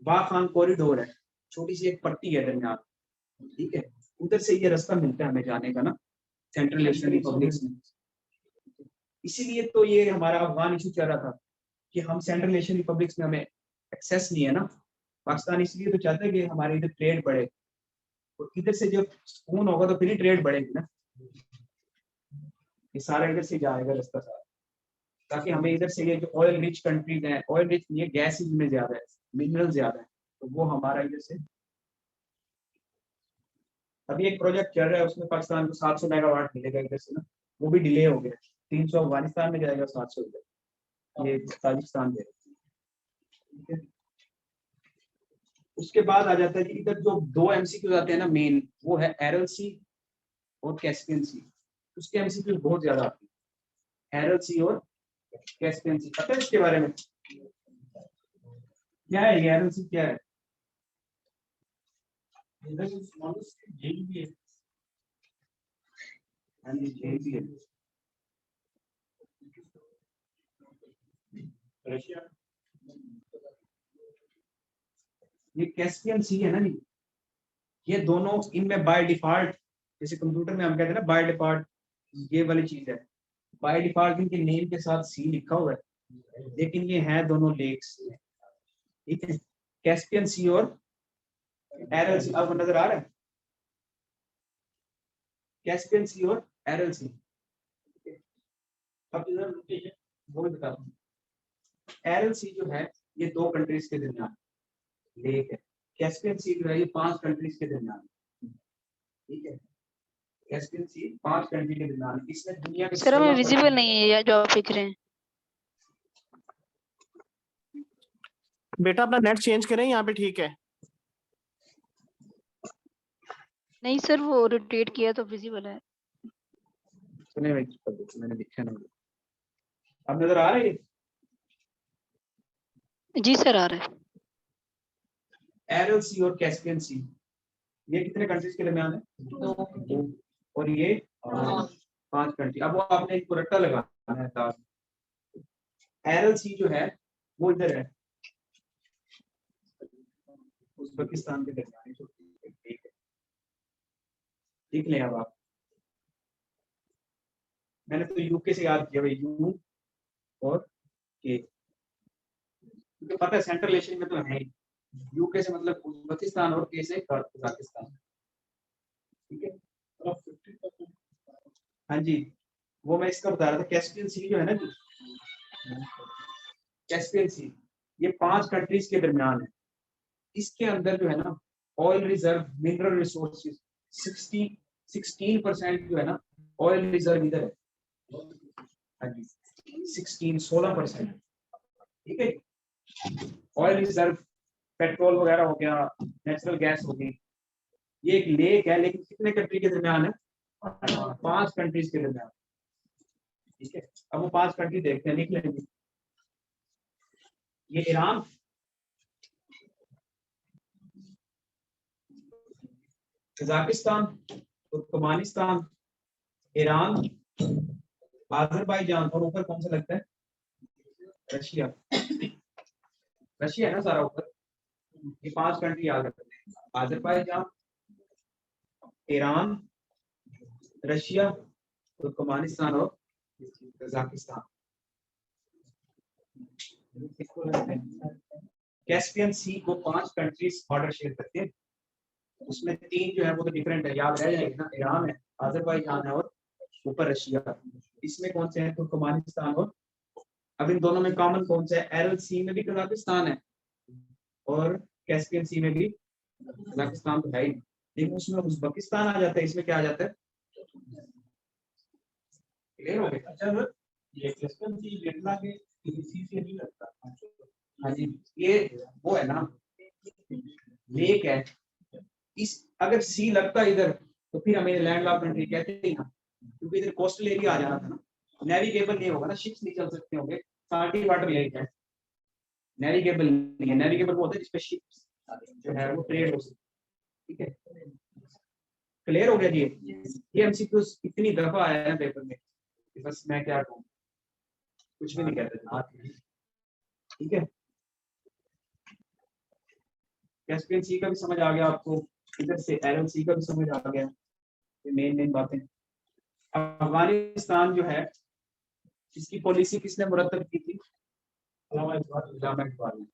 वाखान कॉरिडोर है, छोटी सी एक पट्टी है दरमियान, ठीक है, उधर से ये रास्ता मिलता है हमें जाने का ना सेंट्रल एशियन रिपब्लिक्स में। इसीलिए तो ये हमारा अफगान इशू चल रहा था कि हम सेंट्रल एशियन रिपब्लिक्स में हमें एक्सेस नहीं है ना। पाकिस्तान इसलिए तो चाहते हैं कि हमारे इधर ट्रेड बढ़े, और इधर से जब सुकून होगा तो फिर ही ट्रेड बढ़ेगी ना। ये सारा इधर से जाएगा रास्ता सारा, ताकि हमें इधर से ये जो ऑयल रिच कंट्रीज हैं, ऑयल रिच ये गैस में ज्यादा है, मिनरल ज्यादा है, तो वो हमारा इधर से। अभी एक प्रोजेक्ट चल रहा है, उसमें पाकिस्तान को 700 मेगावाट मिलेगा इधर से ना, वो भी डिले हो गया। 300 अफगानिस्तान में जाएगा, 700 इधर, ये ताजिकिस्तान में। ठीक है, उसके बाद आ जाता है कि इधर जो दो एमसीक्यू आते हैं ना मेन, वो है एरल सी और कैस्पियन सी। उसके एमसीक्यू बहुत ज्यादा आते हैं, एरल सी और कैस्पियन सी। पता है इसके बारे में क्या है, ये एरल सी क्या है? हाँ जी, जेल भी है। रशिया, ये कैस्पियन सी है ना जी, ये दोनों इनमें बाय डिफॉल्ट, जैसे कंप्यूटर में हम कहते हैं ना बाय डिफॉल्ट, ये वाली चीज है। बाय डिफॉल्ट इनके नेम के साथ सी लिखा हुआ है, लेकिन ये है दोनों लेक्स, ठीक है, कैस्पियन सी और एरल सी। आपको नजर आ रहा है, कैस्पियन सी और एरल सी। अब इधर लोकेशन वो भी बता दूं, एरल सी जो है ये 2 कंट्रीज के दरमियान लेक है, कैस्पियन सी जो है ये 5 कंट्रीज के दरमियान, ठीक है, कैस्पियन सी 5 कंट्री के दरमियान। इसमें दुनिया के सर हमें 16% विजिबल नहीं है जो आप लिख रहे हैं। बेटा अपना नेट चेंज करें, यहाँ पे ठीक है। नहीं सर, वो रोटेट किया तो विजिबल है। सुने भाई, मैंने लिखा नहीं। अब नजर आ रही है, जी सर आ रहा है। एरल सी और कैस्पियन सी, ये कितने कंट्रीज के दरमियान है? 2। और ये 5 कंट्री। अब वो आपने इनको रट्टा लगाना है तार। एरल सी जो है वो इधर है, उज्बेकिस्तान के दरमियान है, ठीक है, देख लें। अब आप, मैंने तो यूके से याद किया भाई, यू और के, क्योंकि पता है सेंट्रल एशिया में तो है ही। यूके से मतलब उज्बेकिस्तान और के से कजाकिस्तान, ठीक है। हाँ जी, वो मैं इसका बता रहा था। कैस्पियन सी जो है ना जी, कैस्पियन सी ये 5 कंट्रीज के दरमियान है। इसके अंदर जो है ना ऑयल रिजर्व, मिनरल रिसोर्सेज 16% जो है ना ऑयल रिजर्व इधर है। हाँ जी, 16% ठीक है। ऑयल रिजर्व, पेट्रोल वगैरह हो गया, नेचुरल गैस हो गई। ये एक लेक है, लेकिन कितने कंट्री के दरमियान है? 5 कंट्रीज के दरमियान, ठीक है। अब वो 5 कंट्री देखते हैं, लिख लेंगे। ये Iran, Kazakhstan, Turkmenistan, Iran, Azerbaijan, और ऊपर कौन सा लगता है? रशिया। रशिया है ना सारा ऊपर। ये 5 कंट्री याद रखते हैं, आजरबाईजान, ईरान, रशिया, तुर्कमानिस्तान और कजाकिस्तान। कैस्पियन सी को 5 कंट्रीज बॉर्डर शेयर करते हैं, उसमें 3 जो है वो तो डिफरेंट है, याद रह जाएगी ना। ईरान है, आजरबाईजान है और ऊपर रशिया। इसमें कौन से हैं? तुर्कमानिस्तान और, अब इन दोनों में कॉमन कौन सा है? एरल सी में भी कजाकिस्तान है और कैस्पियन सी में भी कजाकिस्तान तो है ही, लेकिन उसमें उज्बेकिस्तान आ जाता है। इसमें क्या आ जाता है? क्लियर हो गया? अच्छा सर, ये कैस्पियन सी वियतनाम के सी से नहीं लगता। हाँ जी, ये वो है ना, लेक है। इस अगर सी लगता इधर तो फिर हमें लैंडलॉक कंट्री कहते हैं ना, क्योंकि इधर कोस्टल एरिया आ जाना था ना। नेविगेबल नहीं होगा ना, शिप्स नहीं चल सकते होंगे, साल्टी वाटर लेक है, नेविगेबल नहीं है। नेविगेबल वो होता है जिसपे शिप्स जो है वो ट्रेड हो सकती है, ठीक है। क्लियर हो गया जी? ये एमसीक्यूज इतनी दफा आया है पेपर में कि बस मैं क्या कहूँ, कुछ भी नहीं कहता। ठीक है, कैस्पियन सी का भी समझ आ गया आपको, इधर से एरल सी का भी समझ आ गया, ये मेन बातें। अफगानिस्तान जो है इसकी पॉलिसी किसने मुरतब की थी? इल्लामा इकबाल ने।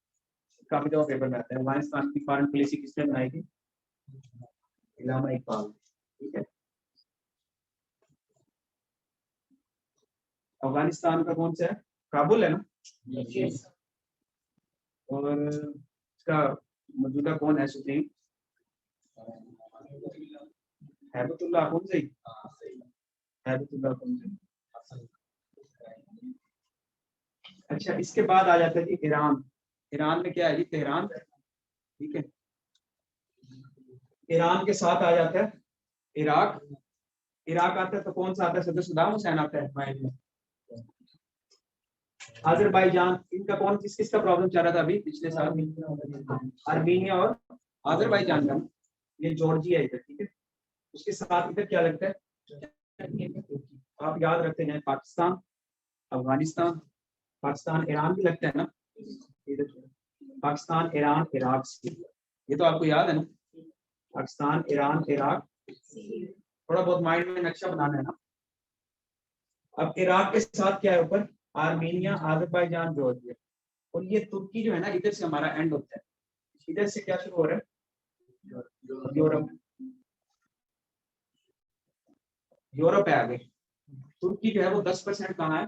काफी दफा पेपर में आता है, अफगानिस्तान की फॉरेन पॉलिसी किसने बनाई थी? इल्लामा इकबाल। ठीक है, अफगानिस्तान का कौन सा है? काबुल है ना? और इसका मौजूदा कौन है सुप्रीम? हैबतुल्लाह अखुंज़ई। हैबतुल्लाह अखुंज़ई। अच्छा, इसके बाद आ जाता है जी ईरान। ईरान में क्या है जी? तेहरान। ठीक है, ईरान के साथ आ जाता है इराक। इराक आता है तो कौन सा आता है? सदर सद्दाम हुसैन आता है माइंड में। अजरबैजान, इनका कौन किसका प्रॉब्लम चल रहा था अभी पिछले साल? आर्मीनिया और अजरबैजान का, ये जॉर्जिया इधर। ठीक है, उसके साथ इधर क्या लगता है? आप याद रखते हैं पाकिस्तान, अफगानिस्तान, पाकिस्तान ईरान भी लगता है ना, पाकिस्तान ईरान इराक सीरिया, ये तो आपको याद है ना? पाकिस्तान ईरान इराक, थोड़ा बहुत माइंड में नक्शा बनाना है ना। अब इराक के साथ क्या है ऊपर? Armenia, Azerbaijan, Georgia. और ये तुर्की जो है ना, इधर से हमारा एंड होता है, इधर से क्या शुरू हो रहा है? यूरोप। यूरोप है आगे। तुर्की जो है वो 10% कहाँ है?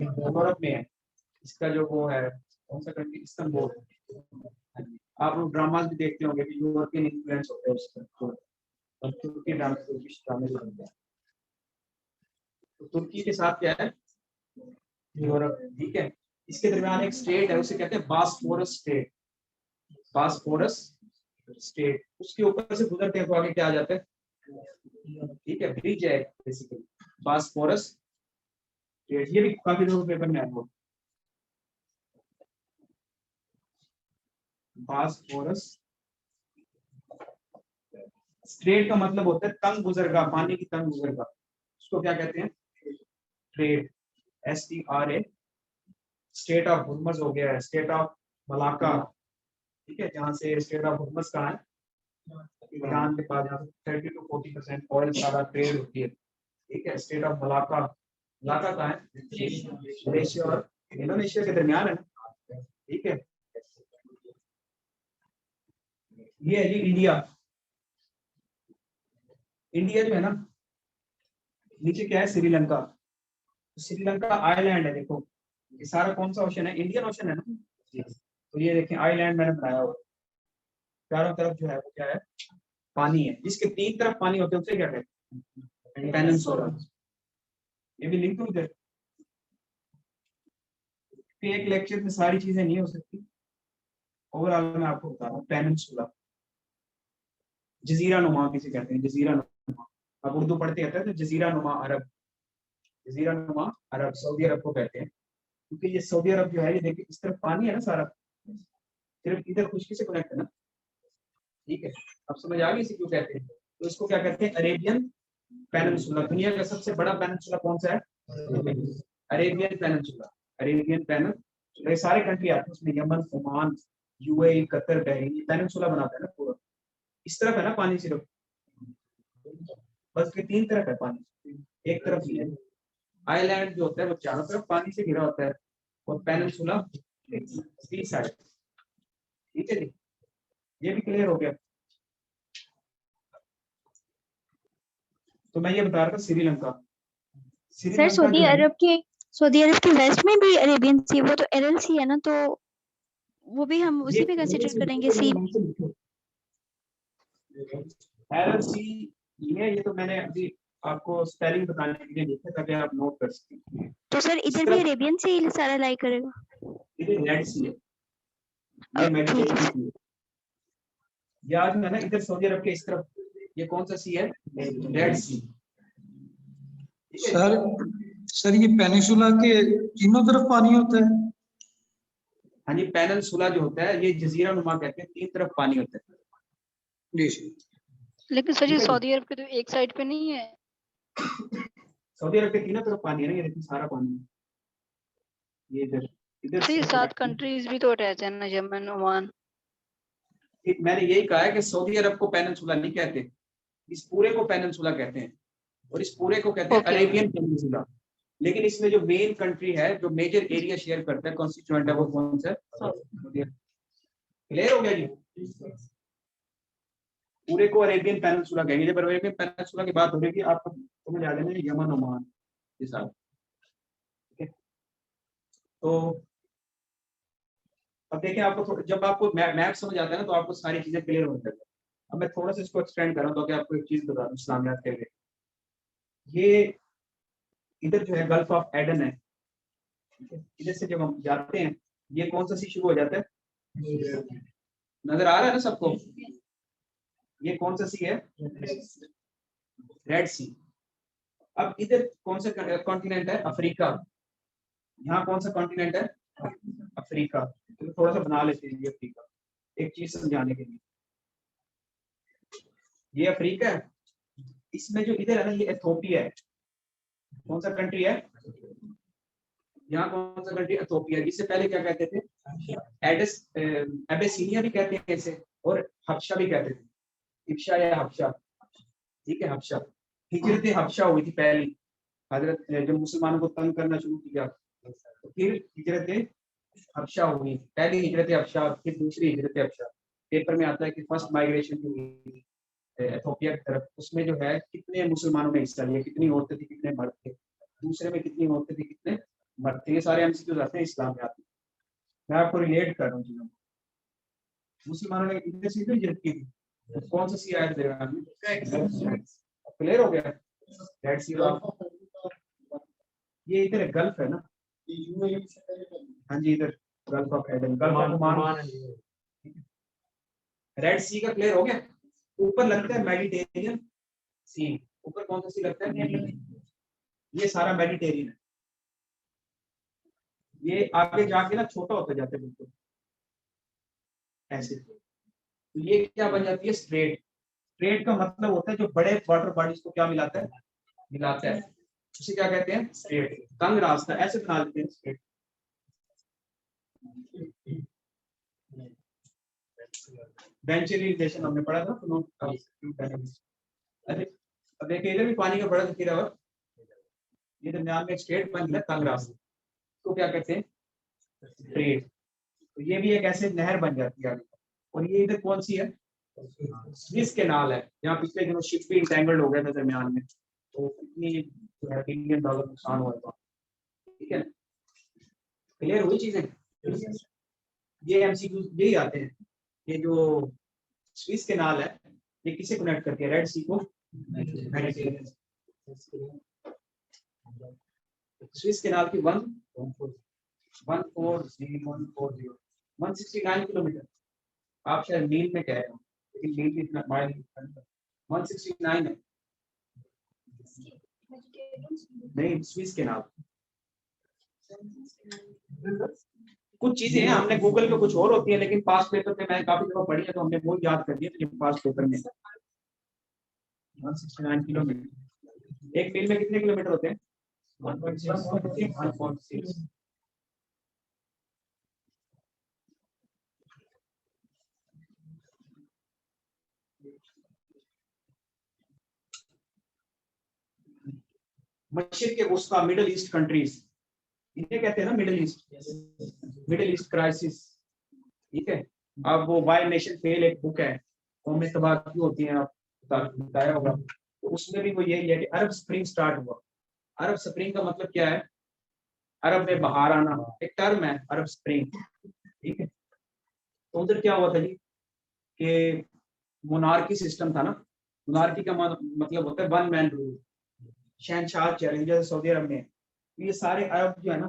यूरोप में है। इसका जो वो है कौन सा कंट्री? इस्तांबुल। आप लोग ड्रामास भी देखते होंगे कि यूरोपियन इन्फ्लुएंस होता है उस पर, और तुर्की ड्रामा तुर्किश ड्रामे भी बनते हैं। तो तुर्की के साथ क्या है? यूरोप। ठीक है, इसके दरमियान एक स्टेट है, उसे कहते हैं बास्फोरस स्टेट। बास्फोरस स्टेट, उसके ऊपर से गुजरते हैं तो आगे क्या आ जाता है? ठीक है, ब्रिज है बेसिकली, बास्फोरस स्टेट। ये भी काफी लोग पेपर में आया। बास्फोरस स्ट्रेट का मतलब होता है तंग गुजरगा, पानी की तंग गुजरगा, उसको क्या कहते हैं? ट्रेड। STRA। स्टेट ऑफ हुर्मुज हो गया है, स्टेट ऑफ मलाका। ठीक है, जहां से स्टेट ऑफ हुर्मुज कहाँ है? ईरान के पास, जहाँ से 30 to 40% ऑयल सारा ट्रेड होती है। ठीक है, स्टेट ऑफ मलाका। मलाका कहाँ है? मलेशिया और इंडोनेशिया के दरमियान है ना। ठीक है, ये है जी इंडिया। इंडिया जो है ना, नीचे क्या है? श्रीलंका। श्रीलंका आइलैंड है, देखो ये सारा कौन सा ओशन है? इंडियन ओशन है ना। तो ये देखें आइलैंड मैंने बनाया हुआ, चारों तरफ जो है वो क्या है? पानी है। जिसके 3 तरफ पानी होते हैं उसे क्या कहते हैं? पेनिनसुला। ये भी लिंक टू इधर, एक लेक्चर में सारी चीजें नहीं हो सकती, ओवरऑल मैं आपको बता रहा हूँ। पेनिनसुला, जजीरा नुमा किसे कहते हैं? जजीरा नुमा। आप उर्दू पढ़ते हैं तो जजीरा नुमा अरब, जजीरा नुमा अरब, सऊदी अरब को कहते हैं, क्योंकि ये सऊदी अरब जो है, ये देखिए इस तरफ पानी है ना सारा, सिर्फ इधर खुशकी से कनेक्ट है ना। ठीक है, अब समझ आ गई इसे क्यों कहते हैं? तो इसको क्या कहते हैं? Arabian peninsula. दुनिया का सबसे बड़ा पेनिनसुला कौन सा है? Arabian peninsula. अरेबियन पेनिनसुला, ये सारे कंट्री आते हैं उसमें, Yemen, Oman, UAE, Qatar, Bahrain, ये पेनिनसुला बनाते हैं ना पूरा। इस तरफ है ना पानी सिर्फ, बस के 3 तरफ है पानी, एक तरफ नहीं है। आइलैंड जो होता है वो चारों तरफ पानी से घिरा होता है, और पेनिनसुला 3 साइड। ठीक है जी, ये भी क्लियर हो गया। तो मैं ये बता रहा था श्रीलंका। सर सऊदी अरब के वेस्ट में भी अरेबियन सी, वो तो एरल सी है ना, तो वो भी हम उसी पे कंसीडर करेंगे सी। एरल सी ये तो मैंने अभी आपको स्पेलिंग बताने के लिए लिखा ताकि आप नोट कर सकें। तो सर इधर भी अरेबियन सी सारा लाई करेगा? इधर रेड सी है, ये मेडिटेरेनियन सी है। ये आज है ना, इधर सऊदी अरब के इस तरफ ये कौन सा सी है? रेड सी। सर ये पेनिनसुला के तीनों तरफ पानी होता है? हाँ जी, पेनिनसुला जो होता है ये जजीरा नुमा कहते हैं, 3 तरफ पानी होता है। जी। लेकिन सर ठीक ये है जी। सऊदी अरब के तो एक साइड पे नहीं है। सऊदी अरब के तीनों तरफ पानी है ना, ये देखिए सारा पानी है। ये इधर इधर सर ये से 7 कंट्रीज भी तो अटैच है ना, यमन, ओमान। मैंने यही कहा है कि सऊदी अरब को पेनिनसुला नहीं कहते, इस पूरे को पेनिनसुला कहते हैं, और इस पूरे को कहते हैं Okay. Arabian peninsula. लेकिन इसमें जो मेन कंट्री है, जो मेजर एरिया शेयर करता है कॉन्स्टिट्यूएंट है, वो कौन सा है? क्लियर हो गया जी? पूरे को अरेबियन पेनिनसुला कहेंगे। जब अरेबियन पेनिनसुला की बात हो रही है, आपको समझ आ जाना यमन, ओमान के साथ। ठीक है, तो अब देखिए, आपको जब आपको मैप समझ आता है ना, तो आपको सारी चीजें क्लियर हो जाती है। अब मैं थोड़ा सा इसको एक्सटेंड कर रहा हूँ, तो आपको एक चीज बता दूं इस्लामियात के लिए। ये इधर जो है गल्फ ऑफ एडन है, इधर से जब हम जाते हैं, ये कौन सा सी शुरू हो जाता है? नजर आ रहा है ना सबको? ये कौन सा सी है? रेड सी। अब इधर कौन सा कॉन्टिनेंट है? अफ्रीका। यहाँ कौन सा कॉन्टिनेंट है? अफ्रीका। तो थोड़ा सा बना लेते हैं ये अफ्रीका, एक चीज समझाने के लिए। ये अफ्रीका है, इसमें जो इधर है ना, ये इथोपिया है। कौन सा कंट्री है? यहाँ कौन सा कंट्री? इथोपिया। जिससे पहले क्या कहते थे? एडिस एबेसिनिया भी कहते हैं इसे, और हबशा भी कहते थे। इब्शा या हबशा, ठीक है, हबशा। हिजरत हबशा हुई थी पहली, हजरत जब मुसलमानों को तंग करना शुरू किया, तो फिर हिजरत हबशा हुई। पहली हिजरत हबशा, फिर दूसरी हिजरत हबशा। पेपर में आता है कि फर्स्ट माइग्रेशन जो हुई थी इथोपिया की तरफ, उसमें जो है कितने मुसलमानों ने हिस्सा लिया, कितनी औरतें थी, कितने मर्द थे, दूसरे में कितनी औरतें थी, कितने मर्द थे। ये सारे एमसीक्यूज आते हैं इस्लाम में आते हैं। मैं आपको रिलेट कर रहा हूँ चीजों को। मुसलमानों ने इतने से हिजरत की थी, तो कौन सा सी आया दरमियान में? क्लियर हो गया? Red Sea. ये इधर गल्फ है ना? हाँ जी, इधर Gulf of Aden, Gulf of Oman. Red Sea का क्लियर हो गया? ऊपर लगता है मेडिटेरियन सी। ऊपर कौन सा सी लगता है? ये सारा मेडिटेरियन है। ये आगे जाके ना छोटा होता जाता है बिल्कुल ऐसे। तो ये क्या बन जाती है? स्ट्रेट। स्ट्रेट का मतलब होता है जो बड़े वाटर बॉडीज को क्या मिलाता है? मिलाता है। उसे क्या कहते हैं? स्ट्रेट। तंग रास्ता ऐसे बना लेते हैं स्ट्रेट। बेंचुरी रिलेशन हमने पढ़ा था तो अरे अब देखिए, इधर भी पानी का बड़ा जखीरा और ये दरमियान में स्ट्रेट बन गया, तंग रास्ता, तो क्या कहते हैं? स्ट्रेट। तो ये भी एक ऐसे नहर बन जाती है। और ये इधर कौन सी है? स्विस कैनाल है, जहाँ पिछले दिनों शिप भी इंटेंगल्ड हो गया था दरमियान में, तो कितनी जो है $1 बिलियन नुकसान हुआ था। ठीक है, क्लियर हुई चीजें? ये एमसीक्यू यही आते हैं। ये जो स्विस कैनाल है, ये किसे कनेक्ट करती है? रेड सी को मेडिटेरियन। स्विस कैनाल की 169 किलोमीटर। आप शायद मील में कह रहे हो, लेकिन मील भी इतना माइल 169 है। नहीं, स्विस कैनाल। कुछ चीजें हैं हमने गूगल पे कुछ और होती है, लेकिन पास पेपर पे मैं काफी दफा पढ़ी है, तो हमने वो याद कर दिया। तो पास पेपर में 169 किलोमीटर। एक मील में कितने किलोमीटर होते हैं? 1.6। मशरिक के वस्ता, मिडिल ईस्ट कंट्रीज, इन्हें कहते हैं ना मिडिल ईस्ट क्राइसिस। ठीक है, अब वो वाई नेशन फेल एक बुक है, कौमें तबाह क्यों होती हैं, आप बताया होगा। तो उसमें भी वो यही है कि अरब स्प्रिंग स्टार्ट हुआ। अरब स्प्रिंग का मतलब क्या है? अरब में बाहर आना, एक टर्म है अरब स्प्रिंग। ठीक है, तो उधर क्या हुआ था जी कि मोनार्की सिस्टम था ना। मोनार्की का मतलब होता है वन मैन रूल, शहनशाह चैलेंजर सऊदी अरब में। ये सारे अरब जो है ना,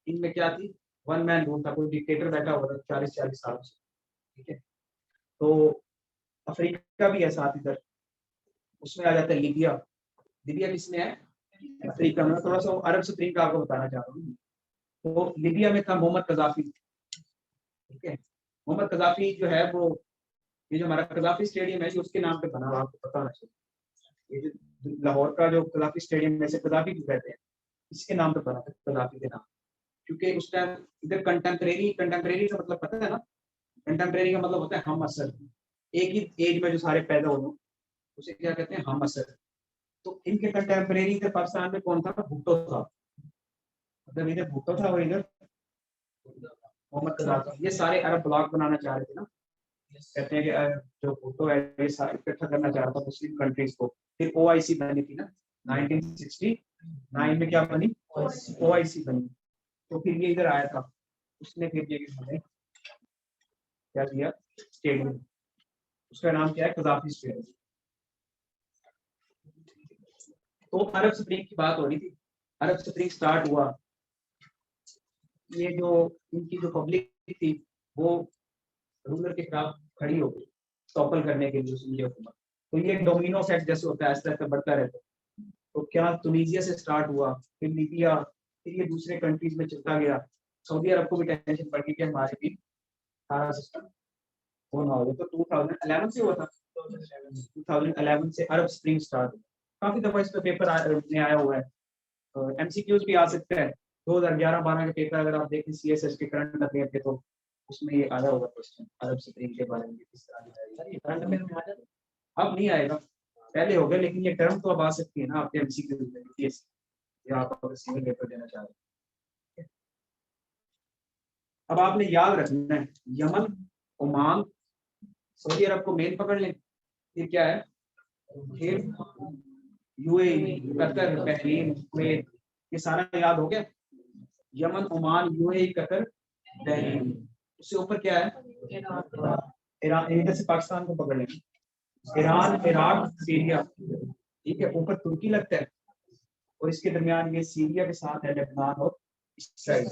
इनमें क्या थी? वन मैन रूल था, कोई डिक्टेटर बैठा हुआ था 40-40 साल से। ठीक है, तो अफ्रीका भी है साथ इधर, उसमें आ जाता है लीबिया। लीबिया किसमें है? अफ्रीका में। थोड़ा सा अरब स्प्रिंग का आपको बताना चाह रहा हूँ। तो लीबिया में था मोहम्मद कजाफी। ठीक है, मोहम्मद कजाफी जो है वो ये जो हमारा कदाफी स्टेडियम है ये उसके नाम पे बना हुआ, आपको पता होना चाहिए। ये जो लाहौर का जो कदाफी स्टेडियम में से कदाफी क्यों कहते हैं, इसके नाम पे बना था, कदाफी के नाम, क्योंकि उस टाइम इधर कंटेम्परेरी का मतलब पता है ना, कंटेम्परेरी का मतलब होता है हम असर, एक ही एज में जो सारे पैदा हो उसे क्या कहते हैं, हम असर। तो इनके कंटेम्परेरी इधर पाकिस्तान में कौन था, भुट्टो था, मतलब इधर भुट्टो था और इधर मोहम्मद कदाफी। ये सारे अरब ब्लॉक बनाना चाह रहे थे ना, कहते हैं कि जो भुट्टो है ये सारे इकट्ठा करना चाह रहा था मुस्लिम कंट्रीज को। फिर ओआईसी बनी थी ना 1969 में, क्या बनी, ओआईसी बनी। तो फिर ये इधर आया था, उसने फिर ये हमें क्या दिया, स्टेडियम, उसका नाम क्या है, कदाफी स्टेडियम। तो अरब स्प्रिंग की बात हो रही थी, अरब स्प्रिंग स्टार्ट हुआ, ये जो इनकी जो पब्लिक थी वो रूलर के खिलाफ खड़ी हो गई टॉपल करने के लिए उसकी हुकूमत। तो ये डोमिनो इफेक्ट जैसे होता है, ऐसा बढ़ता रहता है। तो क्या तुनीजिया से स्टार्ट हुआ, फिर लीबिया, फिर ये दूसरे कंट्रीज में चलता गया। सऊदी अरब को भी टेंशन पड़ गई कि हमारे भी सारा सिस्टम वो ना हो। तो 2011 से हुआ था, 2011 से अरब स्प्रिंग स्टार्ट हुआ। काफी दफा इस पे पेपर में आया हुआ है, एमसीक्यूज भी आ सकते हैं। 2011-12 के पेपर अगर आप देखें सीएसएस के करंट अफेयर के, तो उसमें ये आया हुआ क्वेश्चन अरब स्प्रिंग के बारे में, किस तरह करंट अफेयर में आ जाता है। अब नहीं आएगा, पहले हो गया, लेकिन ये टर्म तो अब आ सकती है ना आपके एमसीक्यूज में, या आप अगर सिविल पेपर देना चाह रहे हैं। अब आपने याद रखना है, यमन, ओमान, सऊदी अरब को मेन पकड़ लें, फिर क्या है, फिर यूएई, कतर, बहरीन, कुवैत, ये सारा याद हो गया। Yemen, Oman, UAE, Qatar, Bahrain, उससे ऊपर क्या है, ईरान। इधर से पाकिस्तान को पकड़ लेंगे, ईरान, इराक, सीरिया, ठीक है, ऊपर तुर्की लगता है, और इसके दरमियान ये सीरिया के साथ है लेबनान और इसराइल।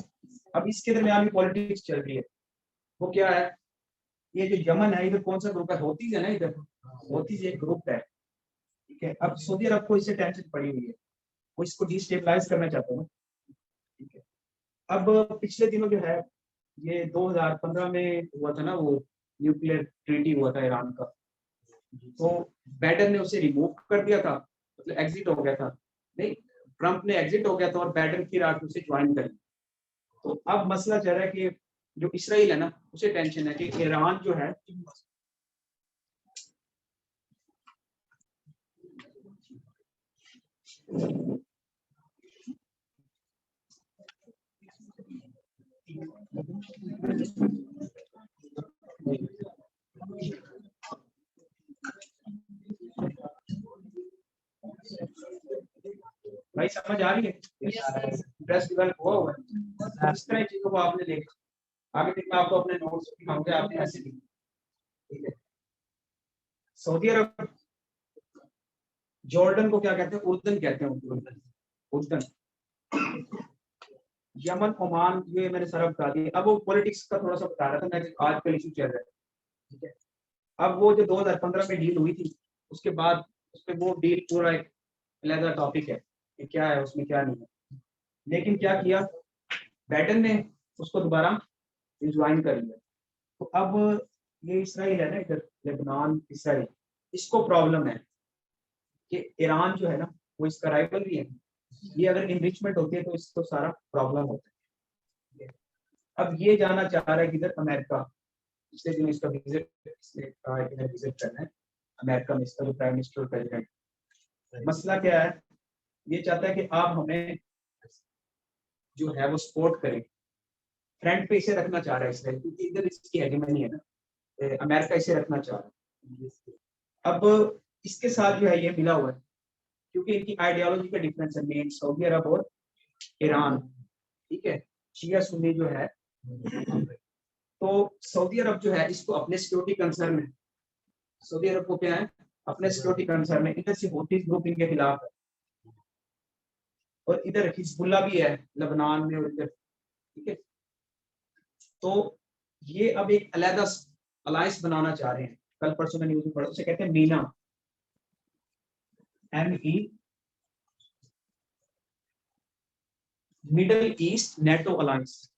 अब इसके दरमियान भी पॉलिटिक्स चल रही है, वो क्या है, ये जो यमन है इधर कौन सा ग्रुप है, होतीज है ना, इधर होतीज एक ग्रुप है, ठीक है। अब सऊदी अरब को इससे टेंशन पड़ी हुई है, वो इसको डिस्टेबलाइज करना चाहते हैं, ठीक है। अब पिछले दिनों जो है, ये 2015 में हुआ था ना, वो न्यूक्लियर ट्रीटी हुआ था ईरान का, तो बाइडेन ने उसे रिमूव कर दिया था, मतलब एग्जिट हो गया था, नहीं, ट्रंप ने एग्जिट हो गया था और बाइडेन फिर आके उसे ज्वाइन कर लिया। तो अब मसला चल रहा है कि जो इसराइल है ना, उसे टेंशन है कि ईरान जो है भाई समझ आ रही है, इंटरेस्ट डेवलप हुआ है, इस तरह की चीजों को आपने देखा। आगे दिन में आपको अपने नोट्स दिखाऊंगे, आपने ऐसे लिखा, ठीक है। सऊदी अरब, जॉर्डन को क्या कहते हैं, उर्दन कहते हैं, उर्दन, उर्दन। यमन, ओमान, ये मैंने सारा बता दिया। अब वो पॉलिटिक्स का थोड़ा सा बता रहा था मैं, आजकल इशू चल रहा है, ठीक है। अब वो जो 2015 में डील हुई थी, उसके बाद उसपे वो डील पूरा एक अलग टॉपिक है कि क्या है उसमें, क्या नहीं है। लेकिन क्या किया, बाइडेन ने उसको दोबारा ज्वाइन कर लिया। तो अब ये इसराइल है ना, इधर लेबनान, इसराइल, इसको प्रॉब्लम है कि ईरान जो है ना, वो इसका राइवल भी है। ये अगर इनरिचमेंट होती है तो इसको सारा प्रॉब्लम होता है। अब ये जाना चाह रहा है किधर, अमेरिका। पिछले दिन इसका विजिट, इसने कहा है कि मैं विजिट करना है अमेरिका में, इसका जो प्राइम मिनिस्टर और प्रेसिडेंट। मसला क्या है, ये चाहता है कि आप हमें जो है वो सपोर्ट करें, फ्रंट पे इसे रखना चाह रहा है इसराइल, क्योंकि इधर इसकी हेजेमनी है ना, अमेरिका इसे रखना चाह रहा है। अब इसके साथ जो है ये मिला हुआ है, क्योंकि इनकी आइडियोलॉजी का डिफरेंस है मेन, सऊदी अरब और ईरान, ठीक है, शिया सुन्नी जो है। तो सऊदी अरब जो है इसको अपने सिक्योरिटी कंसर्न है, सऊदी अरब को क्या है, अपने सिक्योरिटी कंसर्न है। इधर से हूथी ग्रुप इनके खिलाफ है, और इधर हिजबुल्ला भी है लेबनान में, और इधर, ठीक है। तो ये अब एक अलग अलायंस बनाना चाह रहे हैं। कल परसों में न्यूज में पढ़ा, उसे कहते हैं Meena, MEE, middle east NATO alliance.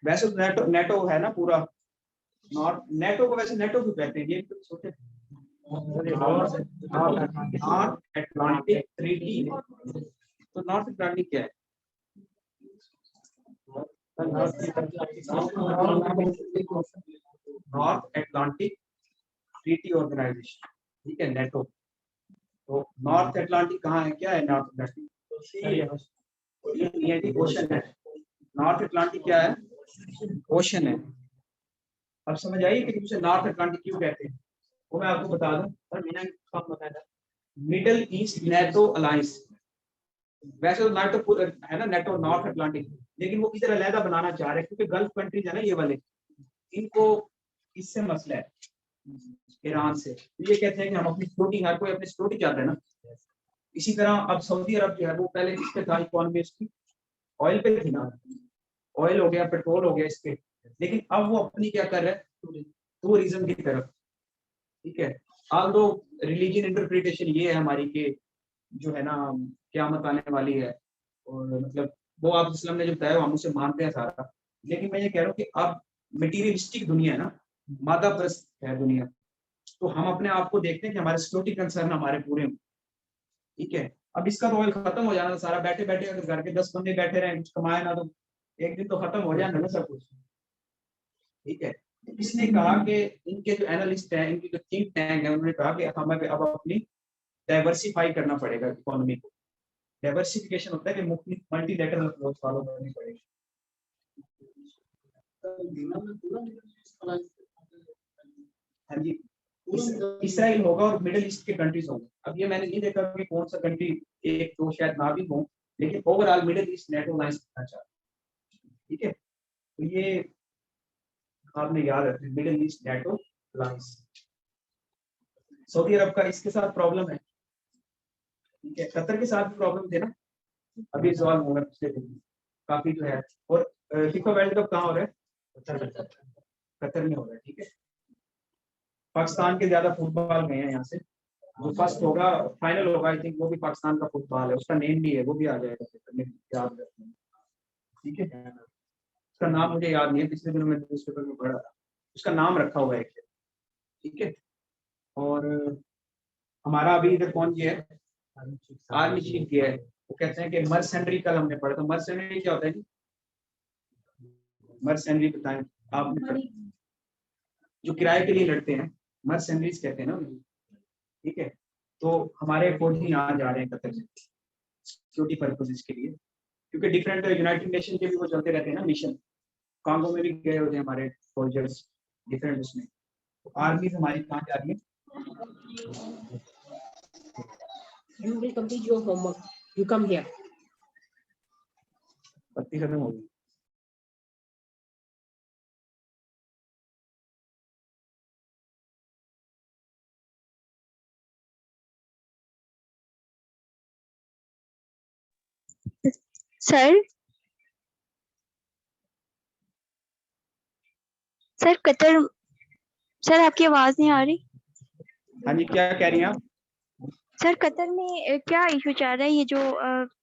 वैसे तो नेटो है ना पूरा नॉर्थ नेटो को वैसे नेटो क्यों कहते हैं ये तो सोचे नॉर्थ अटलांटिक ट्रीटी। तो नॉर्थ अटलांटिक क्या है? नॉर्थ अटलांटिक ट्रीटी ऑर्गेनाइजेशन, ठीक है, नेटो। तो नॉर्थ अटलांटिक कहाँ है, क्या है नॉर्थ अटलांटिक? ये ओशन है। नॉर्थ अटलांटिक क्या है? ओशन है। अब समझ आई कि उसे नॉर्थ अटलांटिक क्यों कहते हैं? वो मैं आपको बता दूं, और मैंने कब बताया, मिडल ईस्ट नेटो अलायंस। वैसे तो नेटो है ना, नेटो नॉर्थ अटलांटिक, लेकिन वो इधर अलहदा बनाना चाह रहे हैं क्योंकि गल्फ कंट्रीज है ना ये वाले, इनको इससे मसला है, ईरान से। तो ये कहते हैं कि हम अपनी सिक्योरिटी, हर कोई अपनी सिक्योरिटी चाहता है ना। इसी तरह अब सऊदी अरब जो है वो पहले किस पे था इकोनॉमी उसकी? ऑयल पे थी ना, ऑयल हो गया, पेट्रोल हो गया इस पे, लेकिन अब वो अपनी क्या कर रहा है, टूरिज्म की तरफ, ठीक है। ऑल्दो रिलीजियन इंटरप्रिटेशन ये है हमारी के जो है ना क़यामत आने वाली है, और मतलब वो आप इस्लाम ने जो बताया हम उसे मानते हैं सारा, लेकिन मैं ये कह रहा हूँ कि अब मटीरियलिस्टिक दुनिया है ना, मादा परस्त है दुनिया, तो हम अपने आप को देखते हैं कि हमारे सिक्योरिटी कंसर्न हमारे पूरे हों, ठीक है। अब इसका तो ऑयल खत्म हो जाना सारा, बैठे बैठे अगर घर के 10 बंदे बैठे रहे कुछ कमाए ना, तो एक दिन तो खत्म हो जाना ना सब कुछ, ठीक है। इसने कहा कि इनके जो एनालिस्ट हैं, इनकी जो थिंक टैंक है, उन्होंने कहा कि हमें अब अपनी डाइवर्सिफाई करना पड़ेगा इकोनॉमी को। डाइवर्सिफिकेशन होता है कि मल्टीलैटरल अप्रोच फॉलो करनी पड़ेगी। हाँ जी, इसराइल होगा और मिडिल ईस्ट के कंट्रीज होंगे। अब ये मैंने नहीं देखा कि कौन सा कंट्री, एक दो शायद ना भी हो, लेकिन overall middle east NATO alliance करना चाहता है, ठीक है। तो ये आपने याद रखें, middle east NATO alliance. Saudi Arab का इसके साथ प्रॉब्लम है, ठीक है। कतर के साथ भी प्रॉब्लम थे ना, अभी सॉल्व होगा पिछले दिन काफी जो है। और फीफा वर्ल्ड कप कहाँ हो रहा है? कतर में हो रहा है, ठीक है। पाकिस्तान के ज्यादा फुटबॉल गए हैं यहाँ से, जो फर्स्ट होगा फाइनल होगा आई थिंक वो भी पाकिस्तान का फुटबॉल है, उसका नेम भी है, वो भी आ जाएगा, याद रखना, ठीक है। उसका नाम मुझे याद नहीं है, पिछले दिनों में न्यूज़पेपर में पढ़ा था, उसका नाम रखा हुआ है, ठीक है। और हमारा अभी इधर कौन गया है? आर्मी चीफ गया है। वो कहते हैं कि मर्सेंडरी, कल हमने पढ़ा था, मर्सेंडरी क्या होता है जी? मर्सेंडरी बताएं आपने, जो किराए के लिए लड़ते हैं, मर्सेंडरीज कहते हैं ना, ठीक है। तो हमारे फौजी यहाँ जा रहे हैं कतर से सिक्योरिटी पर्पसेस के लिए, क्योंकि डिफरेंट यूनाइटेड नेशन के भी वो चलते रहते हैं ना मिशन, कांगो में भी गए होते हैं हमारे सोल्जर्स डिफरेंट उसमें। तो आर्मी हमारी कहाँ जा रही है? You will complete your homework. You come here. बत्ती खत्म हो गई। सर सर कतर, सर आपकी आवाज नहीं आ रही। हाँ जी, क्या कह रही हैं आप? सर कतर में क्या इशू चल रहा है, ये जो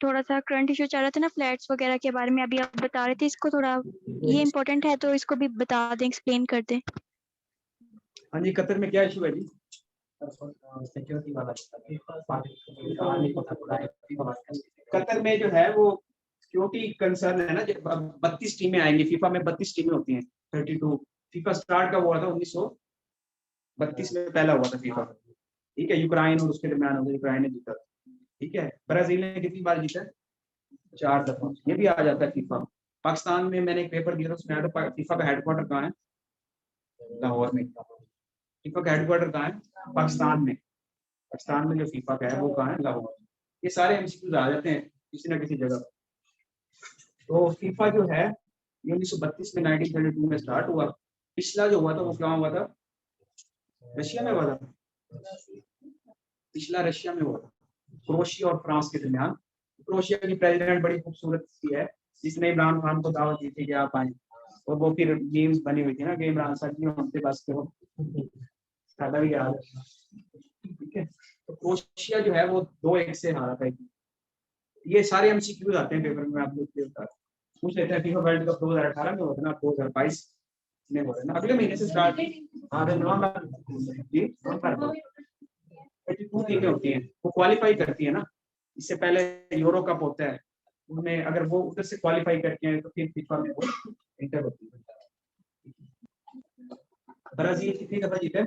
थोड़ा सा करंट इशू चल रहा था ना फ्लैट्स वगैरह के बारे में, अभी आप बता रहे थे, इसको थोड़ा, ये इम्पोर्टेंट है तो इसको भी बता दें, एक्सप्लेन कर दें। हाँ जी, कतर में क्या इशू है जी? सिक्योरिटी वाला, कतर में जो है वो सिक्योरिटी कंसर्न है ना, जब 32 टीमें आएंगी, फीफा में 32 टीमें होती हैं, 32। फीफा स्टार्ट कब हुआ था? 1932 में पहला हुआ था फीफा, ठीक है। यूक्रेन और उसके दरमियान हो गया, यूक्रेन ने जीता, ठीक है। ब्राजील ने कितनी बार जीता? 4 दफा। ये भी आ जाता है फीफा। पाकिस्तान में मैंने एक पेपर दिया था, उसमें आया था फीफा का हेडक्वार्टर कहाँ है? लाहौर में। फीफा का हेडक्वार्टर कहाँ है? पाकिस्तान में। पाकिस्तान में जो फीफा का है वो कहाँ है? लाहौर। ये सारे एमसीक्यूज आ जाते हैं किसी ना किसी जगह। तो फीफा जो है ये 1932 में 1932 में स्टार्ट हुआ। पिछला जो हुआ था वो क्या हुआ था? रशिया में हुआ था। पिछला रशिया में हुआ था, क्रोएशिया और फ्रांस के दरमियान। क्रोएशिया की प्रेसिडेंट बड़ी खूबसूरत सी है, जिसने इमरान खान को दावत दी थी कि आप आए, और वो फिर गेम्स बनी हुई थी ना कि इमरान साहब जी हमसे बस करो, सादा भी याद है, ठीक है। तो क्रोएशिया जो है वो 2-1 से हारा था। ये सारे एमसीक्यूज आते हैं पेपर में, आप लोग पूछ लेते हैं फीफा वर्ल्ड कप 2018 में हुआ था ना, 2022 नहीं हो रहा ना, अगले महीने से स्टार्ट। हाँ तो नवंबर जी, 82 टीमें होती हैं, वो क्वालिफाई करती है ना, इससे पहले यूरो कप होता है, उनमें अगर वो उधर से क्वालिफाई करके हैं तो फिर फीफा में वो एंटर होती है। ब्राजील कितनी दफा जीते?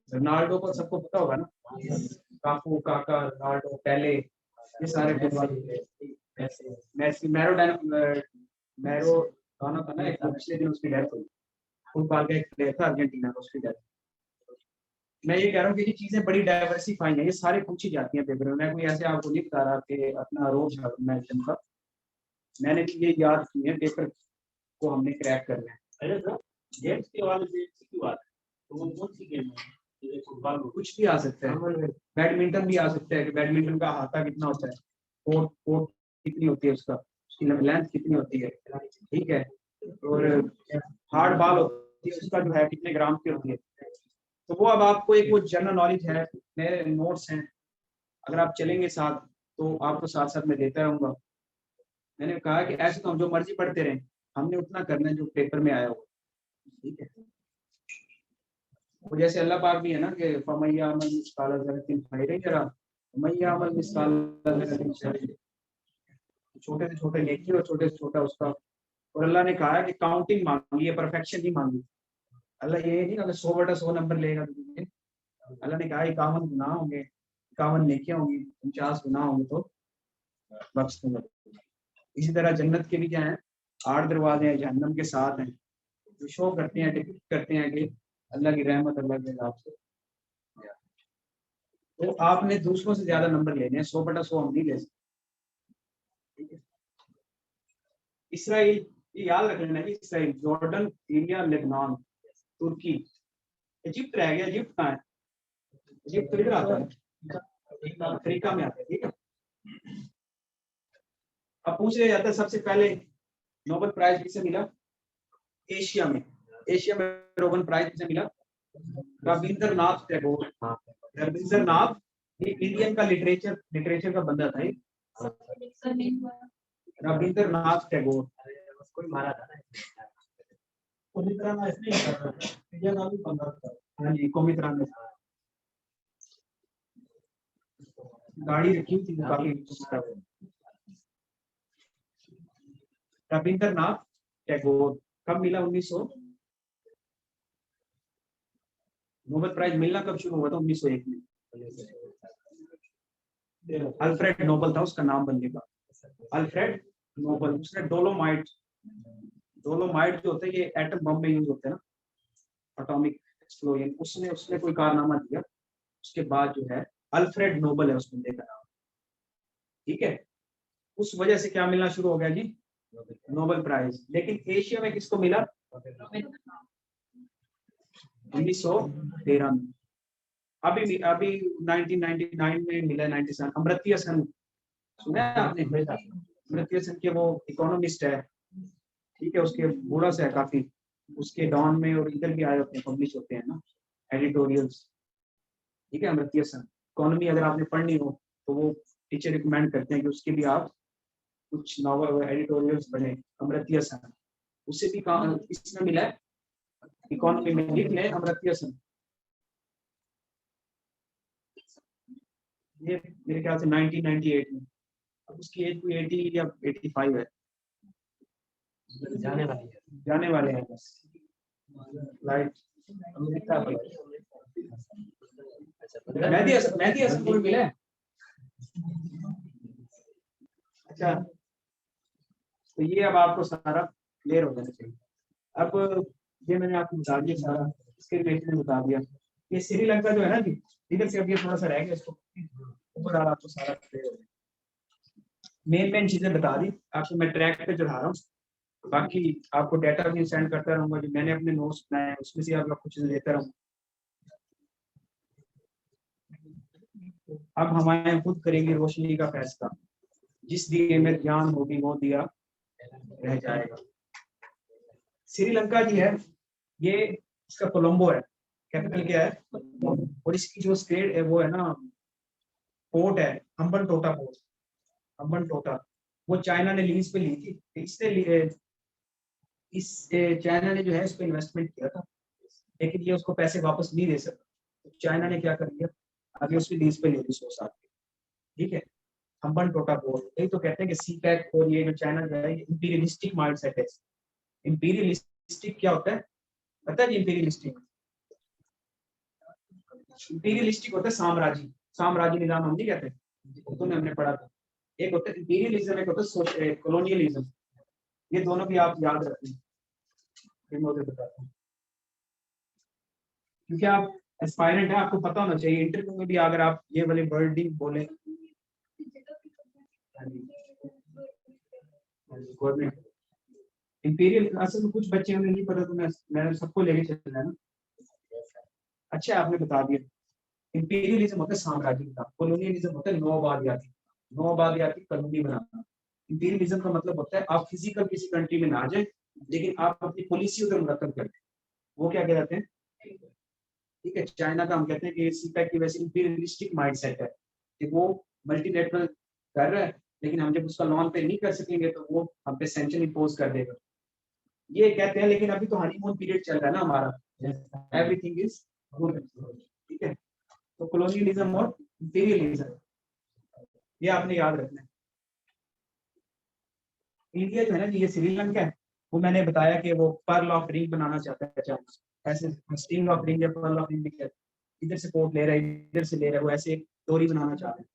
रोनाल्डो को सबको पता होगा ना, काफू, काका, रोनाल्डो, पेले, ये सारे फुटबॉल। मेसी, मैराडोना था ना, एक पिछले दिन उसकी डेथ हुई, फुटबॉल का एक प्लेयर था अर्जेंटीना का, उसकी डेथ। मैं ये कह रहा हूँ कि ये चीजें बड़ी डाइवर्सिफाई हैं, ये सारे पूछी जाती हैं पेपर में। मैं कोई ऐसे आपको नहीं बता रहा कि अपना रोज मैं का, मैंने ये याद की है, पेपर को हमने क्रैक करना है। अरे सर, गेम्स के वाले की बात है, तो वो कौन सी गेम है? फुटबॉल में कुछ भी आ सकता है, बैडमिंटन भी आ सकता है कि बैडमिंटन का हाथा कितना होता है, कोर्ट कितनी होती है, उसकी लेंथ कितनी होती है, ठीक है, और हार्ड बॉल होती है, उसका जो है कितने ग्राम की होती है। तो वो अब आपको एक वो जनरल नॉलेज है, मेरे नोट्स हैं, अगर आप चलेंगे साथ तो आपको साथ साथ मैं देता रहूंगा। मैंने कहा कि ऐसे तो हम जो मर्जी पढ़ते रहें, हमने उतना करना है जो पेपर में आया हो, ठीक है। वो जैसे अल्लाह पाक भी है ना कि फमैया अमल मिस्काल ज़र्रतिन खैरन यरा, फमैया अमल मिस्काल ज़र्रतिन शर्रन, छोटे से छोटे नेकी और छोटे से छोटा उसका। और अल्लाह ने कहा है कि काउंटिंग मांगी है, परफेक्शन नहीं मांगी। अल्लाह ये नहीं अगर 100/100 नंबर लेगा तो, अल्लाह ने कहा 51 गुनाह होंगे, 51 नेकियां होंगी, 49 गुनाह होंगे तो बख्श दूंगा। इसी तरह जन्नत के भी क्या है, 8 दरवाजे हैं, जहन्नम के 7 हैं, जो शो करते हैं, डिपिक्ट करते हैं कि अल्लाह की रहमत, अल्लाह के हिसाब से। तो आपने दूसरों से ज्यादा नंबर लेने हैं, 100/100 हम नहीं ले सकते, ठीक है। इसराइल, ये याद रख लेना, इसराइल, जॉर्डन, सीरिया, लेबनान, तुर्की, इजिप्ट रह गया। इजिप्ट कहाँ है? इजिप्ट तो इधर आता है, अफ्रीका में आता है, ठीक है। अब पूछ लिया जाता है सबसे पहले नोबेल प्राइज किसे मिला? एशिया में नोबेल प्राइज किसे मिला? रविंद्रनाथ टैगोर। रविंद्रनाथ ये इंडियन का लिटरेचर का बंदा था, रविंद्रनाथ टैगोर। कोई मारा था ना, हाँ जी, कोमित्रा ने गाड़ी रखी थी काफी। रविंद्रनाथ टैगोर कब मिला? 1900। नोबेल प्राइज मिलना कब शुरू हुआ था? 1901 में। अल्फ्रेड नोबल था उसका नाम बनने का, अल्फ्रेड नोबल। उसने डोलोमाइट जो होते हैं ये एटम बम में यूज होते हैं ना, एटॉमिक एक्सप्लोजन, उसने कोई कारनामा किया, उसके बाद जो है अल्फ्रेड नोबल है उस बंदे का नाम, ठीक है। उस वजह से क्या मिलना शुरू हो गया जी? Nobel prize. लेकिन एशिया में किसको मिला? 1913 में। अभी 1999 में मिला, 97। अमर्त्य सेन सुना है आपने? अमर्त्य सेन के वो इकोनॉमिस्ट है, ठीक है, उसके बूढ़ा से है काफी, उसके डॉन में और इधर भी आए होते हैं, पब्लिश होते हैं ना एडिटोरियल्स, ठीक है। अमर्त्य सेन इकोनॉमी अगर आपने पढ़नी हो तो वो टीचर रिकमेंड करते हैं कि उसके भी आप कुछ नॉवल एडिटोरियल्स पढ़ें। अमर्त्य सेन, उससे भी इसमें मिला है इकोनॉमी में, लिख लें अमर्त्य सेन। ये मेरे ख्याल से 1998 में, अब उसकी एज कोई 80 या 85 है, जाने वाले हैं बस। राइट, मेहदी हसन को भी मिला है। अच्छा, तो ये अब आपको सारा क्लियर हो जाना चाहिए। अब ये मैंने आपको बता दिया सारा, इसके रिलेटेड में बता दिया। ये श्रीलंका जो है ना जी, इधर से अब ये थोड़ा सा रह गया, इसको ओवरऑल आपको सारा क्लियर हो गया। मेन चीजें बता दी आपको, मैं ट्रैक पे चढ़ा रहा हूँ, बाकी आपको डाटा भी सेंड करता रहूंगा जो मैंने अपने नोट्स बनाए हैं, उसमें से आप लोग कुछ देता रहूंगा। अब हमारे खुद करेंगे रोशनी का फैसला, जिस दिए में ज्ञान होगी वो दिया रह जाएगा। श्रीलंका जी है, ये इसका कोलंबो है, कैपिटल क्या है, और इसकी जो स्टेट है वो है ना, पोर्ट है हम्बनटोटा पोर्ट, हम्बनटोटा। वो चाइना ने लीज पे ली थी, इस चाइना ने जो है इस पर इन्वेस्टमेंट किया था, लेकिन ये उसको पैसे वापस नहीं दे सकता, तो चाइना ने क्या कर दिया, अभी उसकी लीज पे ले ली 100 साल की, ठीक है। हम्बन टोटा बोर्ड, यही तो कहते हैं कि सीपैक और ये जो चाइना जो है इंपीरियलिस्टिक माइंडसेट है। इंपीरियलिस्टिक क्या होता है पता है? इंपीरियलिस्टिक होता है साम्राज्य, साम्राज्य निजाम हम नहीं कहते, उर्दू में हमने पढ़ा था। एक होता है इंपीरियलिज्म, एक होता है कॉलोनियलिज्म। ये दोनों भी आप याद रखें, मैं बताता हूँ, क्योंकि आप एस्पायरेंट है, आपको पता होना चाहिए इंटरव्यू में भी अगर आप ये वाले वर्डिंग बोले। गवर्नमेंट इंपीरियल, असल में कुछ बच्चे हमें नहीं पता, तो मैंने सबको लेके चलना है ना। अच्छा आपने बता दिया, इंपीरियलिज्म होता है साम्राज्य का, कॉलोनियलिज्म होता है नौआबादियाती कॉलोनी बनाना। इंपीरियलिज्म का मतलब होता है आप फिजिकल किसी कंट्री में ना आ जाए, लेकिन आप अपनी पॉलिसी उधर मुरक्कब करते हैं, वो क्या कहलाते हैं, ठीक है। चाइना का हम कहते हैं कि सीपैक की वैसे इंपीरियलिस्टिक माइंडसेट है कि वो मल्टीलेटरल कर रहा है, लेकिन हम जब उसका लॉन पे नहीं कर सकेंगे तो वो हम पे सैंक्शन इंपोज कर देगा, ये कहते हैं। लेकिन अभी तो हनीमून पीरियड चल रहा है ना हमारा, एवरीथिंग इज गुड, ठीक है। तो कॉलोनियलिज्म और इंपीरियलिज्म ये आपने याद रखना है। इंडिया जो है ना, ये श्रीलंका है, वो मैंने बताया कि वो पर्ल ऑफ रिंग बनाना चाहता है चाइना, ऐसे स्टिंग ऑफ रिंग या पर्ल ऑफ रिंग, इधर से पोर्ट ले रहा है, इधर से ले रहा है, वो ऐसे डोरी बनाना चाह रहे हैं,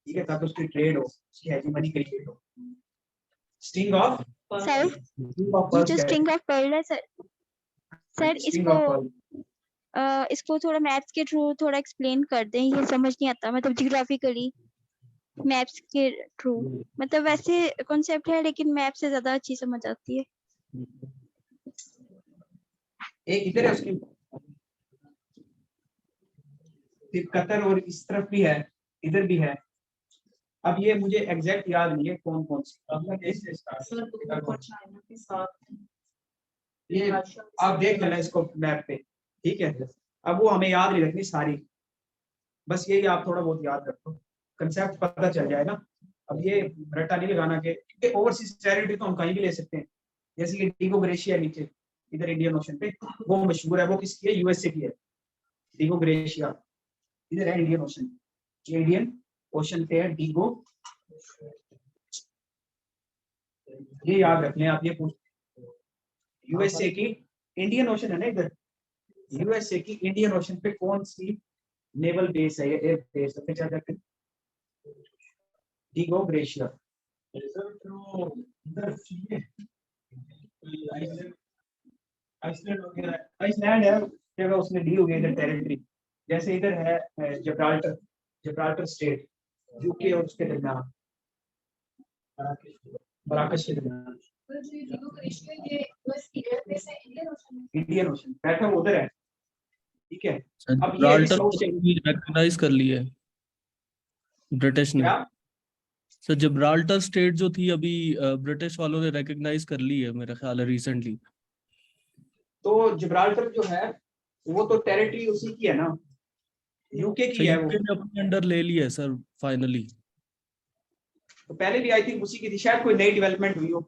ठीक है, ताकि उसकी ट्रेड हो, उसकी हेजेमनी क्रिएट हो। स्टिंग ऑफ सर ये जो स्ट्रिंग ऑफ पर्ल है सर इसको थोड़ा मैथ्स के थ्रू थोड़ा एक्सप्लेन कर दें, ये समझ नहीं आता, मतलब जियोग्राफिकली मैप्स के थ्रू, मतलब वैसे कॉन्सेप्ट है लेकिन मैप से ज्यादा अच्छी समझ आती है। एक इधर है उसकी, फिर कतर और इस तरफ भी है, इधर भी है। अब ये मुझे एग्जैक्ट याद नहीं है कौन कौन सी, ये आप देख लेना इसको मैप पे, ठीक है। अब वो हमें याद नहीं रखनी सारी, बस यही आप थोड़ा बहुत याद रखो, कंसेप्ट पता चल जाए ना। अब ये रट्टा नहीं लगाना कि ओवरसीज टेरिटरी तो हम कहीं भी ले सकते हैं, जैसे कि डिगो ग्रेशिया नीचे इधर इंडियन ओशन पे, वो मशहूर है, वो किसकी है, यूएसए की है। डिगो ग्रेशिया इधर है इंडियन ओशन, इंडियन ओशन पे है डिगो, ये याद रखने आप, ये पूछ यूएसए की इंडियन ओशन है ना इधर, यूएसए की इंडियन ओशन पे कौन सी नेवल बेस है, एयर बेस है, क्या कहते हैं, डिगो ग्रेशिया। आइसलैंड है जगह, उसने दी हुई है इधर टेरिटरी, जैसे इधर है जब्राल्टर स्टेट, यूके और उसके दरमियान, मराकश के दरमियान इंडियन ओशन, बैठा उधर है, ठीक है। अब ये रिकॉग्नाइज कर ली है ब्रिटिश ने। क्या सर जिब्राल्टर स्टेट जो थी अभी ब्रिटिश वालों ने रिकॉग्नाइज कर ली है मेरा ख्याल है रिसेंटली। तो जिब्राल्टर जो है वो तो टेरिटरी उसी की है ना, यूके की है, वो यूके ने अपने अंडर ले ली है सर फाइनली। तो पहले भी आई थिंक उसी की थी, शायद कोई नई डेवलपमेंट हुई हो,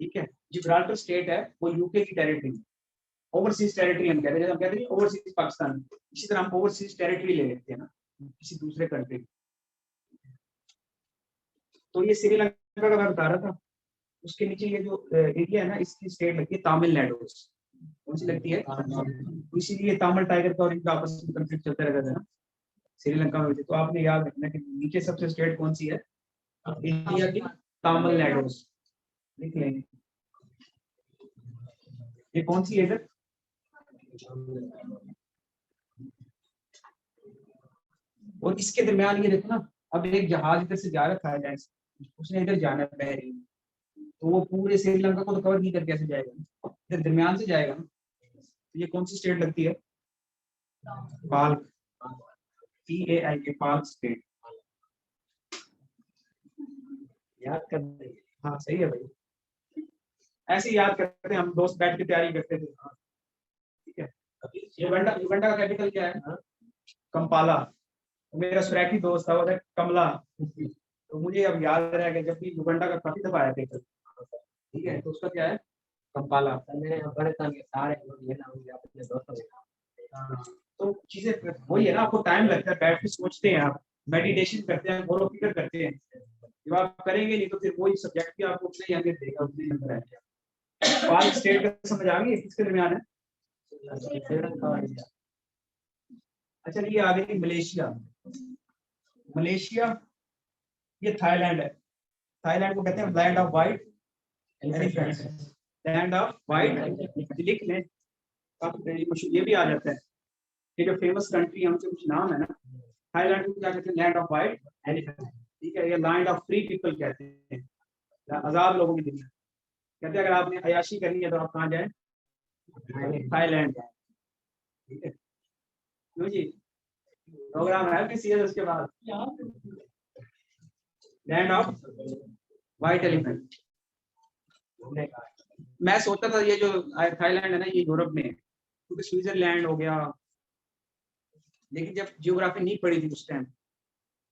ठीक है। जिब्राल्टर स्टेट है वो यूके की टेरिटरी, ओवरसीज टेरिटरी हम कहते हैं, हम कहते हैं ओवरसीज पाकिस्तान, इसी तरह हम ओवरसीज टेरिटरी ले लेते हैं ना किसी दूसरे कंट्री। तो ये श्रीलंका का मैं बता रहा था, उसके नीचे ये जो एरिया है ना, इसकी स्टेट लगती है तमिलनाडु, कौन सी लगती है, तो इसीलिए तमिल टाइगर का और इनका आपस में कंफ्लिक्ट चलता रहता था ना श्रीलंका में। तो आपने याद रखना कि नीचे सबसे स्टेट कौन सी है, इंडिया की तमिलनाडु, लिख लेंगे। ये कौन सी है इधर, और इसके दरमियान ये देखो ना, अब एक जहाज इधर से जा रखा है, उसने इधर जाना है बहरीन, तो वो पूरे श्रीलंका को तो कवर नहीं करके कैसे जाएगा, इधर दरमियान से जाएगा ना। तो ये कौन सी स्टेट लगती है, पाल्क, PALK, पाल्क स्टेट, याद कर, हाँ सही है भाई, ऐसे ही याद करते हैं हम, दोस्त बैठ के तैयारी करते थे, ठीक है। युगांडा का कैपिटल क्या है, कंपाला, मेरा सुरैखी दोस्त था वो था कमला, तो मुझे अब याद रहा कि जब भी युगांडा का काफी दफा आया थे, ठीक है, तो उसका क्या है कंपाला मैंने अफगानिस्तान के सारे लोग ये नाम लिया अपने दोस्तों के। हाँ, तो चीजें वही है ना, आपको टाइम लगता है, बैठ के सोचते हैं आप, मेडिटेशन करते हैं, गौर फिक्र करते हैं। जब आप करेंगे नहीं तो फिर वही सब्जेक्ट भी आपको उतने ही अहमियत देगा, उतने नंबर आएंगे। पांच स्टेट का समझ आ गई किसके दरमियान है? अच्छा ये आ गई मलेशिया। मलेशिया ये थाईलैंड है। थाईलैंड को कहते हैं land of white elephants, land of white, लिख लें, ये भी आ जाता है। ये जो फेमस कंट्री है उनके कुछ नाम है ना, थाईलैंड को क्या कहते हैं? लैंड ऑफ वाइट एलिफेंट, ठीक है। ये लैंड ऑफ फ्री पीपल कहते हैं, आजाद लोगों की दुनिया कहते हैं। अगर आपने अयाशी करनी है तो आप कहाँ जाए? थाईलैंड जाए, ठीक है। क्यों जी, प्रोग्राम है किसी है उसके बाद लैंड ऑफ वाइट एलिफेंट। मैं सोचता था ये जो थाईलैंड है ना ये यूरोप में है, क्योंकि स्विट्जरलैंड हो गया, लेकिन जब जियोग्राफी नहीं पढ़ी थी उस टाइम,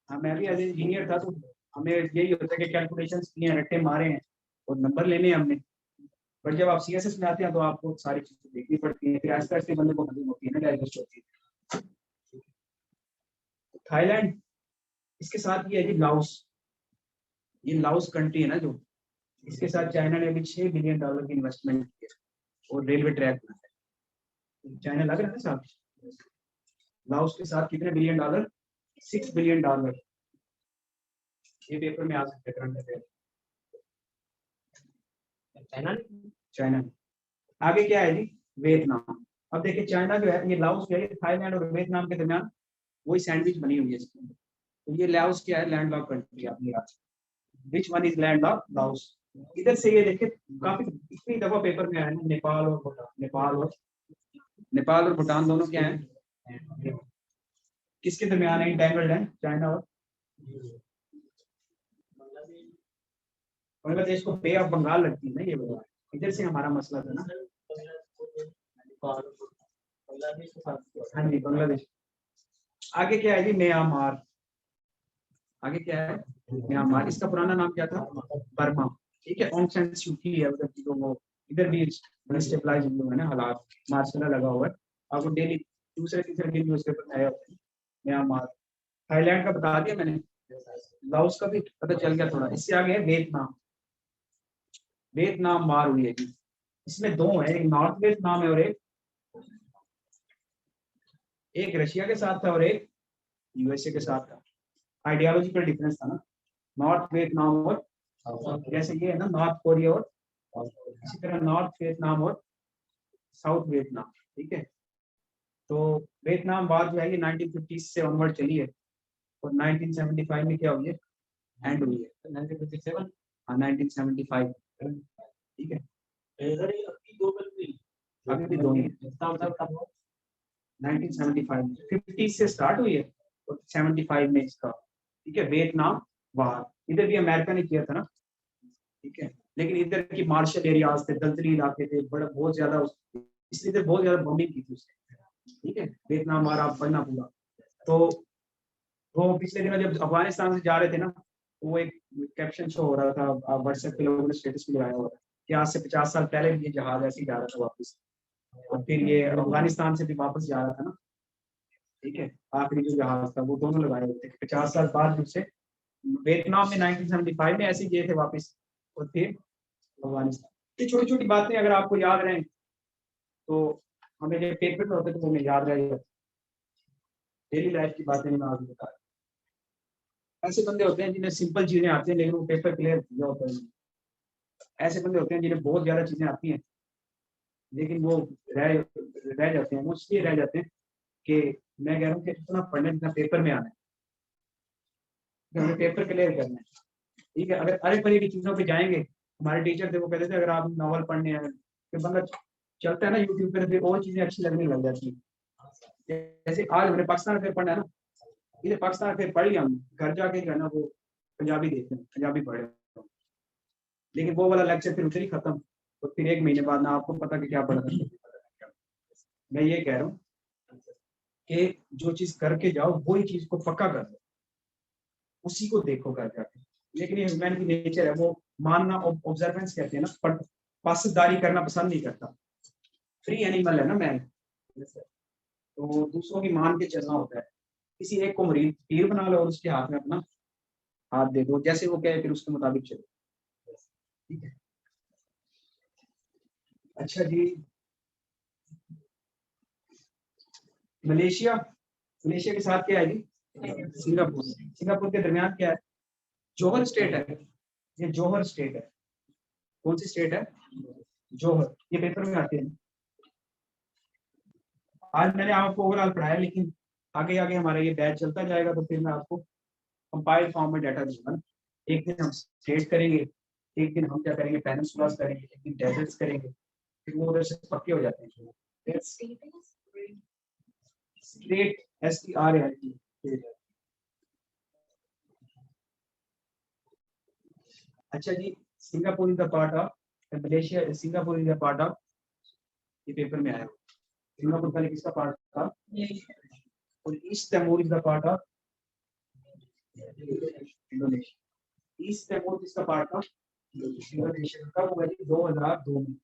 मैं भी एज इंजीनियर था, तो हमें यही होता है कि कैलकुलेशंस किए हैं, रट्टे मारे हैं और नंबर लेने हैं हमने। पर जब आप सीएसएस में आते हैं तो आपको सारी चीजें देखनी पड़ती है, फिर आस्ते आस्ते बंदे को मालूम होती है ना, डाइजेस्ट होती है। थाईलैंड, इसके साथ ये है जी लाओस। ये लाओस कंट्री है ना जो, इसके साथ चाइना ने अभी $6 बिलियन की इन्वेस्टमेंट की है और रेलवे ट्रैक बनाया है। चाइना लग रहा है ना साहब, लाओस के साथ कितने $1 बिलियन? $6 बिलियन। ये पेपर में आ सकते हैं करंट अफेयर। चाइना आगे क्या है जी? वियतनाम। अब देखिए चाइना जो है, ये लाओस जो है, थाईलैंड और वियतनाम के दरमियान वही सैंडविच बनी हुई है इसमें। तो ये लाओस क्या है? लैंड लॉक कंट्री आपने याद। Which one is land lock? Laos. इधर से ये देखिए काफी इतनी दफा पेपर में आया है, नेपाल और भूटान। नेपाल और भूटान दोनों क्या है? किसके दरमियान है? इंटैंगल्ड है, चाइना और बांग्लादेश को बे ऑफ बंगाल लगती है ना ये बात। इधर से हमारा मसला था ना। हाँ जी, बांग्लादेश। आगे क्या है जी? म्यांमार। आगे क्या है? म्यांमार। इसका पुराना नाम क्या था? बर्मा, ठीक है। ऑंग सान सू की है उधर की, तो वो इधर भी स्टेबलाइज हुए हैं ना हालात, मार्शल लगा हुआ है। आपको डेली दूसरे तीसरे दिन न्यूज़पेपर आया होता है। म्यांमार। थाईलैंड का बता दिया मैंने, लाओस का भी पता चल गया थोड़ा। इससे आगे है वियतनाम। वियतनाम मार हुई है जी। इसमें दो है, एक नॉर्थ वियतनाम है और एक रशिया के साथ था और एक यूएसए के साथ था। आइडियोलॉजिकल डिफरेंस था ना, नॉर्थ वियतनाम और जैसे ये है ना नॉर्थ कोरिया और इसी तरह नॉर्थ वियतनाम और साउथ वियतनाम, ठीक है। तो वियतनाम बात जो है ये 1950 से ऑनवर्ड चली है और 1975 में क्या हुई है? एंड हुई है। 1957, हाँ 1975, ठीक है। अभी भी दो ही 1975 50 से स्टार्ट हुई है और 75 में इसका, ठीक है, वियतनाम वार। इधर भी अमेरिका ने किया था ना, ठीक है, लेकिन इधर की मार्शल एरियाज थे, दलदली इलाके थे, बड़ा बहुत ज्यादा, इसलिए इधर बहुत ज्यादा बॉम्बिंग की थी उसने, ठीक है। वियतनाम वार आप पढ़ना पूरा। तो वो पिछले दिनों जब अफगानिस्तान से जा रहे थे ना, तो वो एक कैप्शन शो हो रहा था व्हाट्सएप पे, लोगों ने स्टेटस भी लगाया हुआ था कि आज से 50 साल पहले भी ये जहाज ऐसे ही जा रहा था वापस, और फिर ये अफगानिस्तान से भी वापस जा रहा था ना, ठीक है। आखिरी जो जहाज था वो दोनों लगाए हुए थे। 50 साल बाद उससे वियतनाम में 1975 में ऐसे गए थे वापस और फिर अफगानिस्तान। ये छोटी छोटी बातें अगर आपको याद रहें तो हमें जब पेपर में होते तो हमें याद रह जाती। डेली लाइफ की बातें मैं आपको बता रहा हूं। ऐसे बंदे होते हैं जिन्हें सिंपल चीजें आती हैं लेकिन वो पेपर क्लियर किया होता है। ऐसे बंदे होते हैं जिन्हें बहुत ज्यादा चीजें आती हैं लेकिन वो रह जाते हैं। वो इसलिए रह जाते हैं कि मैं कह रहा हूँ कि इतना पढ़ने जितना पेपर में आना है, हमें पेपर क्लियर करना है, ठीक है। अगर अरे परे की चीजों पे जाएंगे, हमारे टीचर थे वो कहते थे अगर आप नॉवल पढ़ने हैं, फिर बंदा चलता है ना यूट्यूब पे, फिर और चीजें अच्छी लगने लग जाती है। जैसे आज हमने पाकिस्तान फिर पढ़ना है ना, इधर पाकिस्तान फिर पढ़ लिया, हम घर जाके जो है ना वो पंजाबी देखते हैं, पंजाबी पढ़े, लेकिन वो वाला लेक्चर फिर उधर ही खत्म, तो फिर 1 महीने बाद ना आपको पता कि क्या पढ़ा। मैं ये कह रहा हूँ कि जो चीज करके जाओ वही चीज को पक्का कर दो, उसी को देखो कर जाके। लेकिन ये ह्यूमैन की नेचर है, वो मानना, ऑब्जर्वेंस कहते हैं ना, पासदारी करना पसंद नहीं करता, फ्री एनिमल है ना मैन, तो दूसरों की मान के चलना होता है। किसी एक को मरीज पीर बना लो और उसके हाथ में अपना हाथ दे दो, जैसे वो कहे फिर उसके मुताबिक चलो, ठीक है। अच्छा जी, मलेशिया, मलेशिया के साथ क्या है जी, सिंगापुर, सिंगापुर के दरमियान क्या है, जोहर स्टेट है, ये जोहर स्टेट है। कौन सी स्टेट है, जोहर, ये पेपर में आते हैं। आज मैंने आपको ओवरऑल पढ़ाया, लेकिन आगे आगे हमारा ये बैच चलता जाएगा, तो फिर मैं आपको कंपाइल्ड फॉर्म में डाटा दूंगा। एक दिन हम स्टेट करेंगे, एक दिन हम क्या करेंगे, पेनिनसुलास करेंगे, एक दिन डेजर्ट्स करेंगे, फिर वो उधर से पक्के हो जाते हैं। State STRAT। अच्छा जी, Singapore is the part of Malaysia, Singapore is the part of, ये पेपर में आया, सिंगापुर पहले किसका पार्ट था, और East Timor is the part of Indonesia. East Timor किसका पार्ट था, इंडोनेशिया। कब हुआ जी, 2002 में।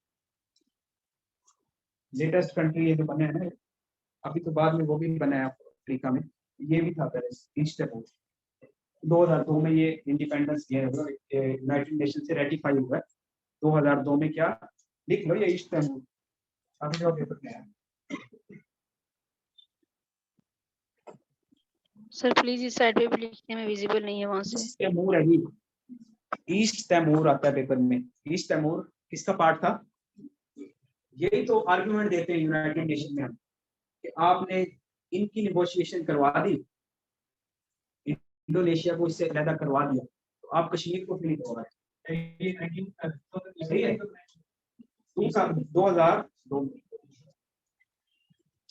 लेटेस्ट कंट्री ये जो बने हैं ना, अभी तो बाद में वो भी बना है अफ्रीका में, ये भी था पहले ईस्ट तिमोर। 2002 में ये इंडिपेंडेंस यूनाइटेड नेशन से रेटिफाई हुआ है। 2002 में क्या, लिख लो ये ईस्ट तिमोर, अभी जो पेपर में है। सर प्लीज इस साइड पे भी लिखने में विजिबल नहीं है वहां से। ईस्ट तिमोर है जी, ईस्ट तिमोर आता है पेपर में। ईस्ट तिमोर किसका पार्ट था, यही तो आर्गुमेंट देते हैं यूनाइटेड नेशन में हम, कि आपने इनकी नेगोशिएशन करवा दी, इंडोनेशिया को इससे अलग करवा दिया, तो आप कश्मीर को फिर करवा रहे हैं। सही है, 2002 में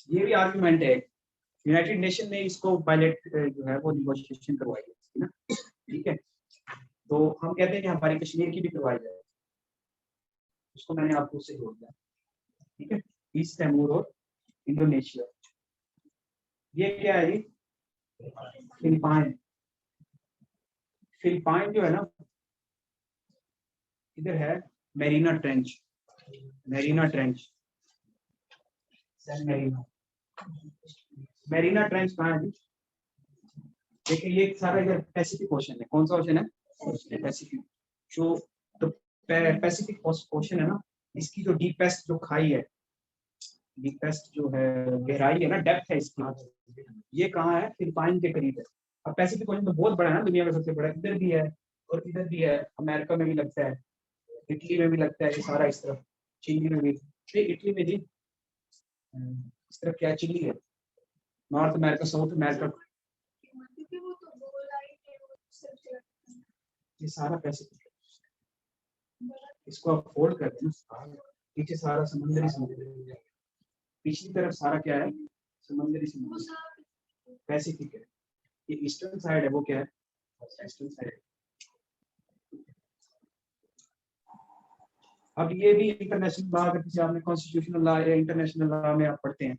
ये भी आर्गुमेंट है, यूनाइटेड नेशन ने इसको पायलट जो है वो नेगोशिएशन करवाई है ना, ठीक है। तो हम कहते हैं कि हमारी कश्मीर की भी करवाई जाए, उसको मैंने आपको उससे जोड़ दिया, ठीक है। ईस्ट तिमोर और इंडोनेशिया, ये क्या है जी, फिलिपाइन। फिलिपाइन जो है ना, इधर है Mariana Trench, Mariana Trench, San Mariana. Mariana Trench कहाँ है जी, देखिए ये सारा इधर पैसिफिक ओशन है। कौन सा ओशन है, पैसिफिक। जो तो पैसिफिक ओशन है ना, इसकी जो डीपेस्ट जो खाई है, डीपेस्ट जो है गहराई है ना, डेप्थ है इसकी, ये कहाँ है, फिलिपाइन के करीब है। अब पैसिफिक ओशन तो बहुत बड़ा है ना, दुनिया का सबसे बड़ा, इधर भी है और इधर भी है, अमेरिका में भी लगता है, इटली में भी लगता है, ये सारा इस तरफ, चिली में भी, इटली में भी इस तरफ क्या है, चिली है, नॉर्थ अमेरिका, साउथ अमेरिका, ये सारा पैसिफिक है। इसको आप फोल्ड करते हैं, पीछे सारा समुद्री समुद्र, पिछली तरफ सारा क्या है, समुद्री समुद्र, पैसिफिक है। ये ईस्टर्न साइड है, वो क्या है, वेस्टर्न साइड। अब ये भी इंटरनेशनल लॉ, अगर किसी आपने कॉन्स्टिट्यूशनल लॉ या इंटरनेशनल लॉ में आप पढ़ते हैं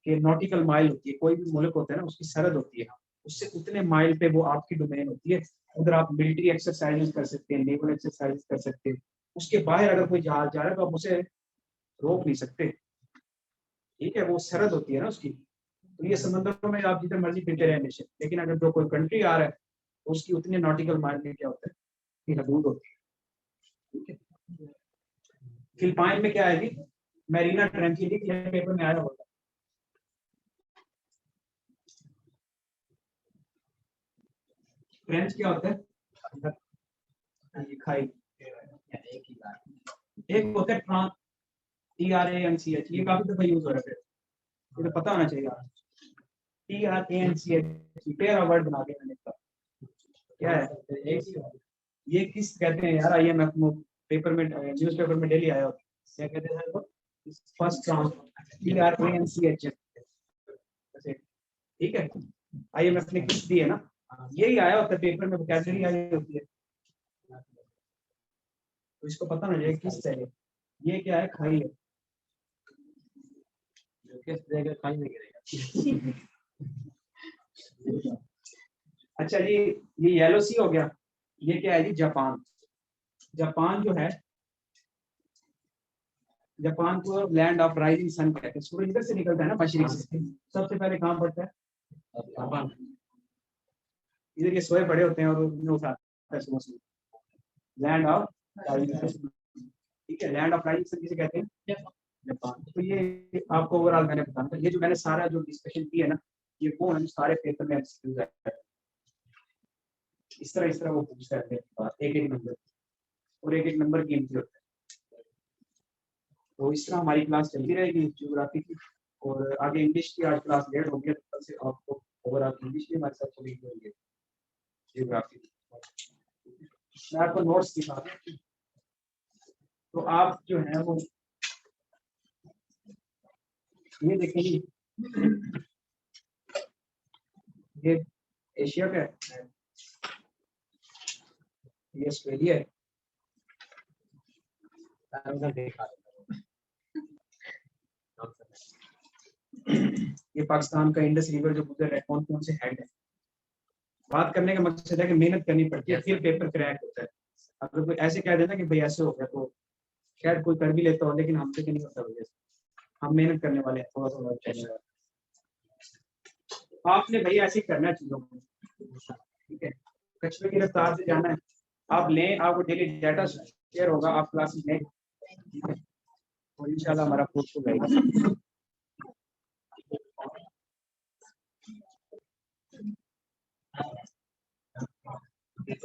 कि नॉटिकल माइल होती है, कोई भी मुल्क होता है ना, उसकी सरहद होती है, उससे उतने माइल पे वो आपकी डोमेन होती है। उधर आप मिलिट्री एक्सरसाइज कर सकते हैं, नेवल एक्सरसाइज कर सकते हैं, उसके बाहर अगर कोई जहाज जा रहा है तो आप उसे रोक नहीं सकते, ठीक है, वो सरहद होती है ना उसकी। तो ये समंदरों में आप जिधर मर्जी फिरते रहे नेशन, लेकिन अगर जो कोई कंट्री आ रहा है तो उसकी उतने नॉटिकल माइल में क्या होता है, कि हदूद होती है, ठीक है। फिलिपाइन में क्या है जी, मेरीना ट्रेंच, ये पेपर में आया होगा। ट्रेंच क्या होता है, खाई, एक होता है ट्रांस, TRANCH, ये काफी दफा यूज हो रहा है, ये तो पता होना चाहिए। TRANCH तेरा वर्ड बना के मैंने इसका, क्या है, ये किस कहते हैं यार, IMF में पेपर में, न्यूज़पेपर में डेली आया होता है, क्या कहते हैं इसको, फर्स्ट ट्रांस, TRANCH, ठीक है। IMF ने किस दी है ना, यही आया होता है पेपर में, वोकैबुलरी आई होती है, तो इसको पता ना चाहिए किस चाहिए। ये क्या है, खाई है, किस जगह खाई में गिरेगा। अच्छा जी, ये येलो सी हो गया, ये क्या है जी, जापान। जापान जो है जापान को लैंड ऑफ राइजिंग सन कहते हैं। सूरज इधर से निकलता है ना मशरिक से, सबसे पहले कहाँ पड़ता है? जापान। इधर ये सोए पड़े होते हैं और उन्हें उठाता है सुबह सुबह। लैंड ऑफ राइजिंग सन, ठीक है, लैंड ऑफ राइजिंग सन किसे कहते हैं? जापान। तो ये आपको ओवरऑल मैंने बताया था, ये जो मैंने सारा जो डिस्कशन की है ना, ये वो हम सारे पेपर में एक्सक्यूज है, इस तरह वो पूछता है एक एक नंबर, और एक एक नंबर कीमती होता है। तो इस तरह हमारी क्लास चलती रहेगी ज्योग्राफी की, और आगे इंग्लिश की आज क्लास लेट हो गई है, तो कल से आपको ओवरऑल इंग्लिश भी हमारे साथ चलेगी होगी ज्योग्राफी। मैं आपको नोट्स दिखा दूं, तो आप जो है वो ये देखेंगे, ये एशिया का है, ये ऑस्ट्रेलिया है, ये पाकिस्तान का इंडस रिवर जो गुजर है, कौन कौन से हेड है। बात करने का मकसद है कि मेहनत करनी पड़ती है, फिर पेपर क्रैक होता है। अगर कोई ऐसे कह देना कि भाई ऐसे हो गया, तो शायद कोई कर भी लेता हो, लेकिन हमसे तो नहीं होता भैया, हम मेहनत करने वाले हैं, थोड़ा थोड़ा चाहिए। आपने भैया ऐसे ही करना है चीजों को, ठीक है, कचरे की रफ्तार से जाना है। आप लें, आपको डेली डाटा शेयर होगा, आप क्लासेस लें, ठीक है, और इंशाल्लाह हमारा कोर्स हो जाएगा।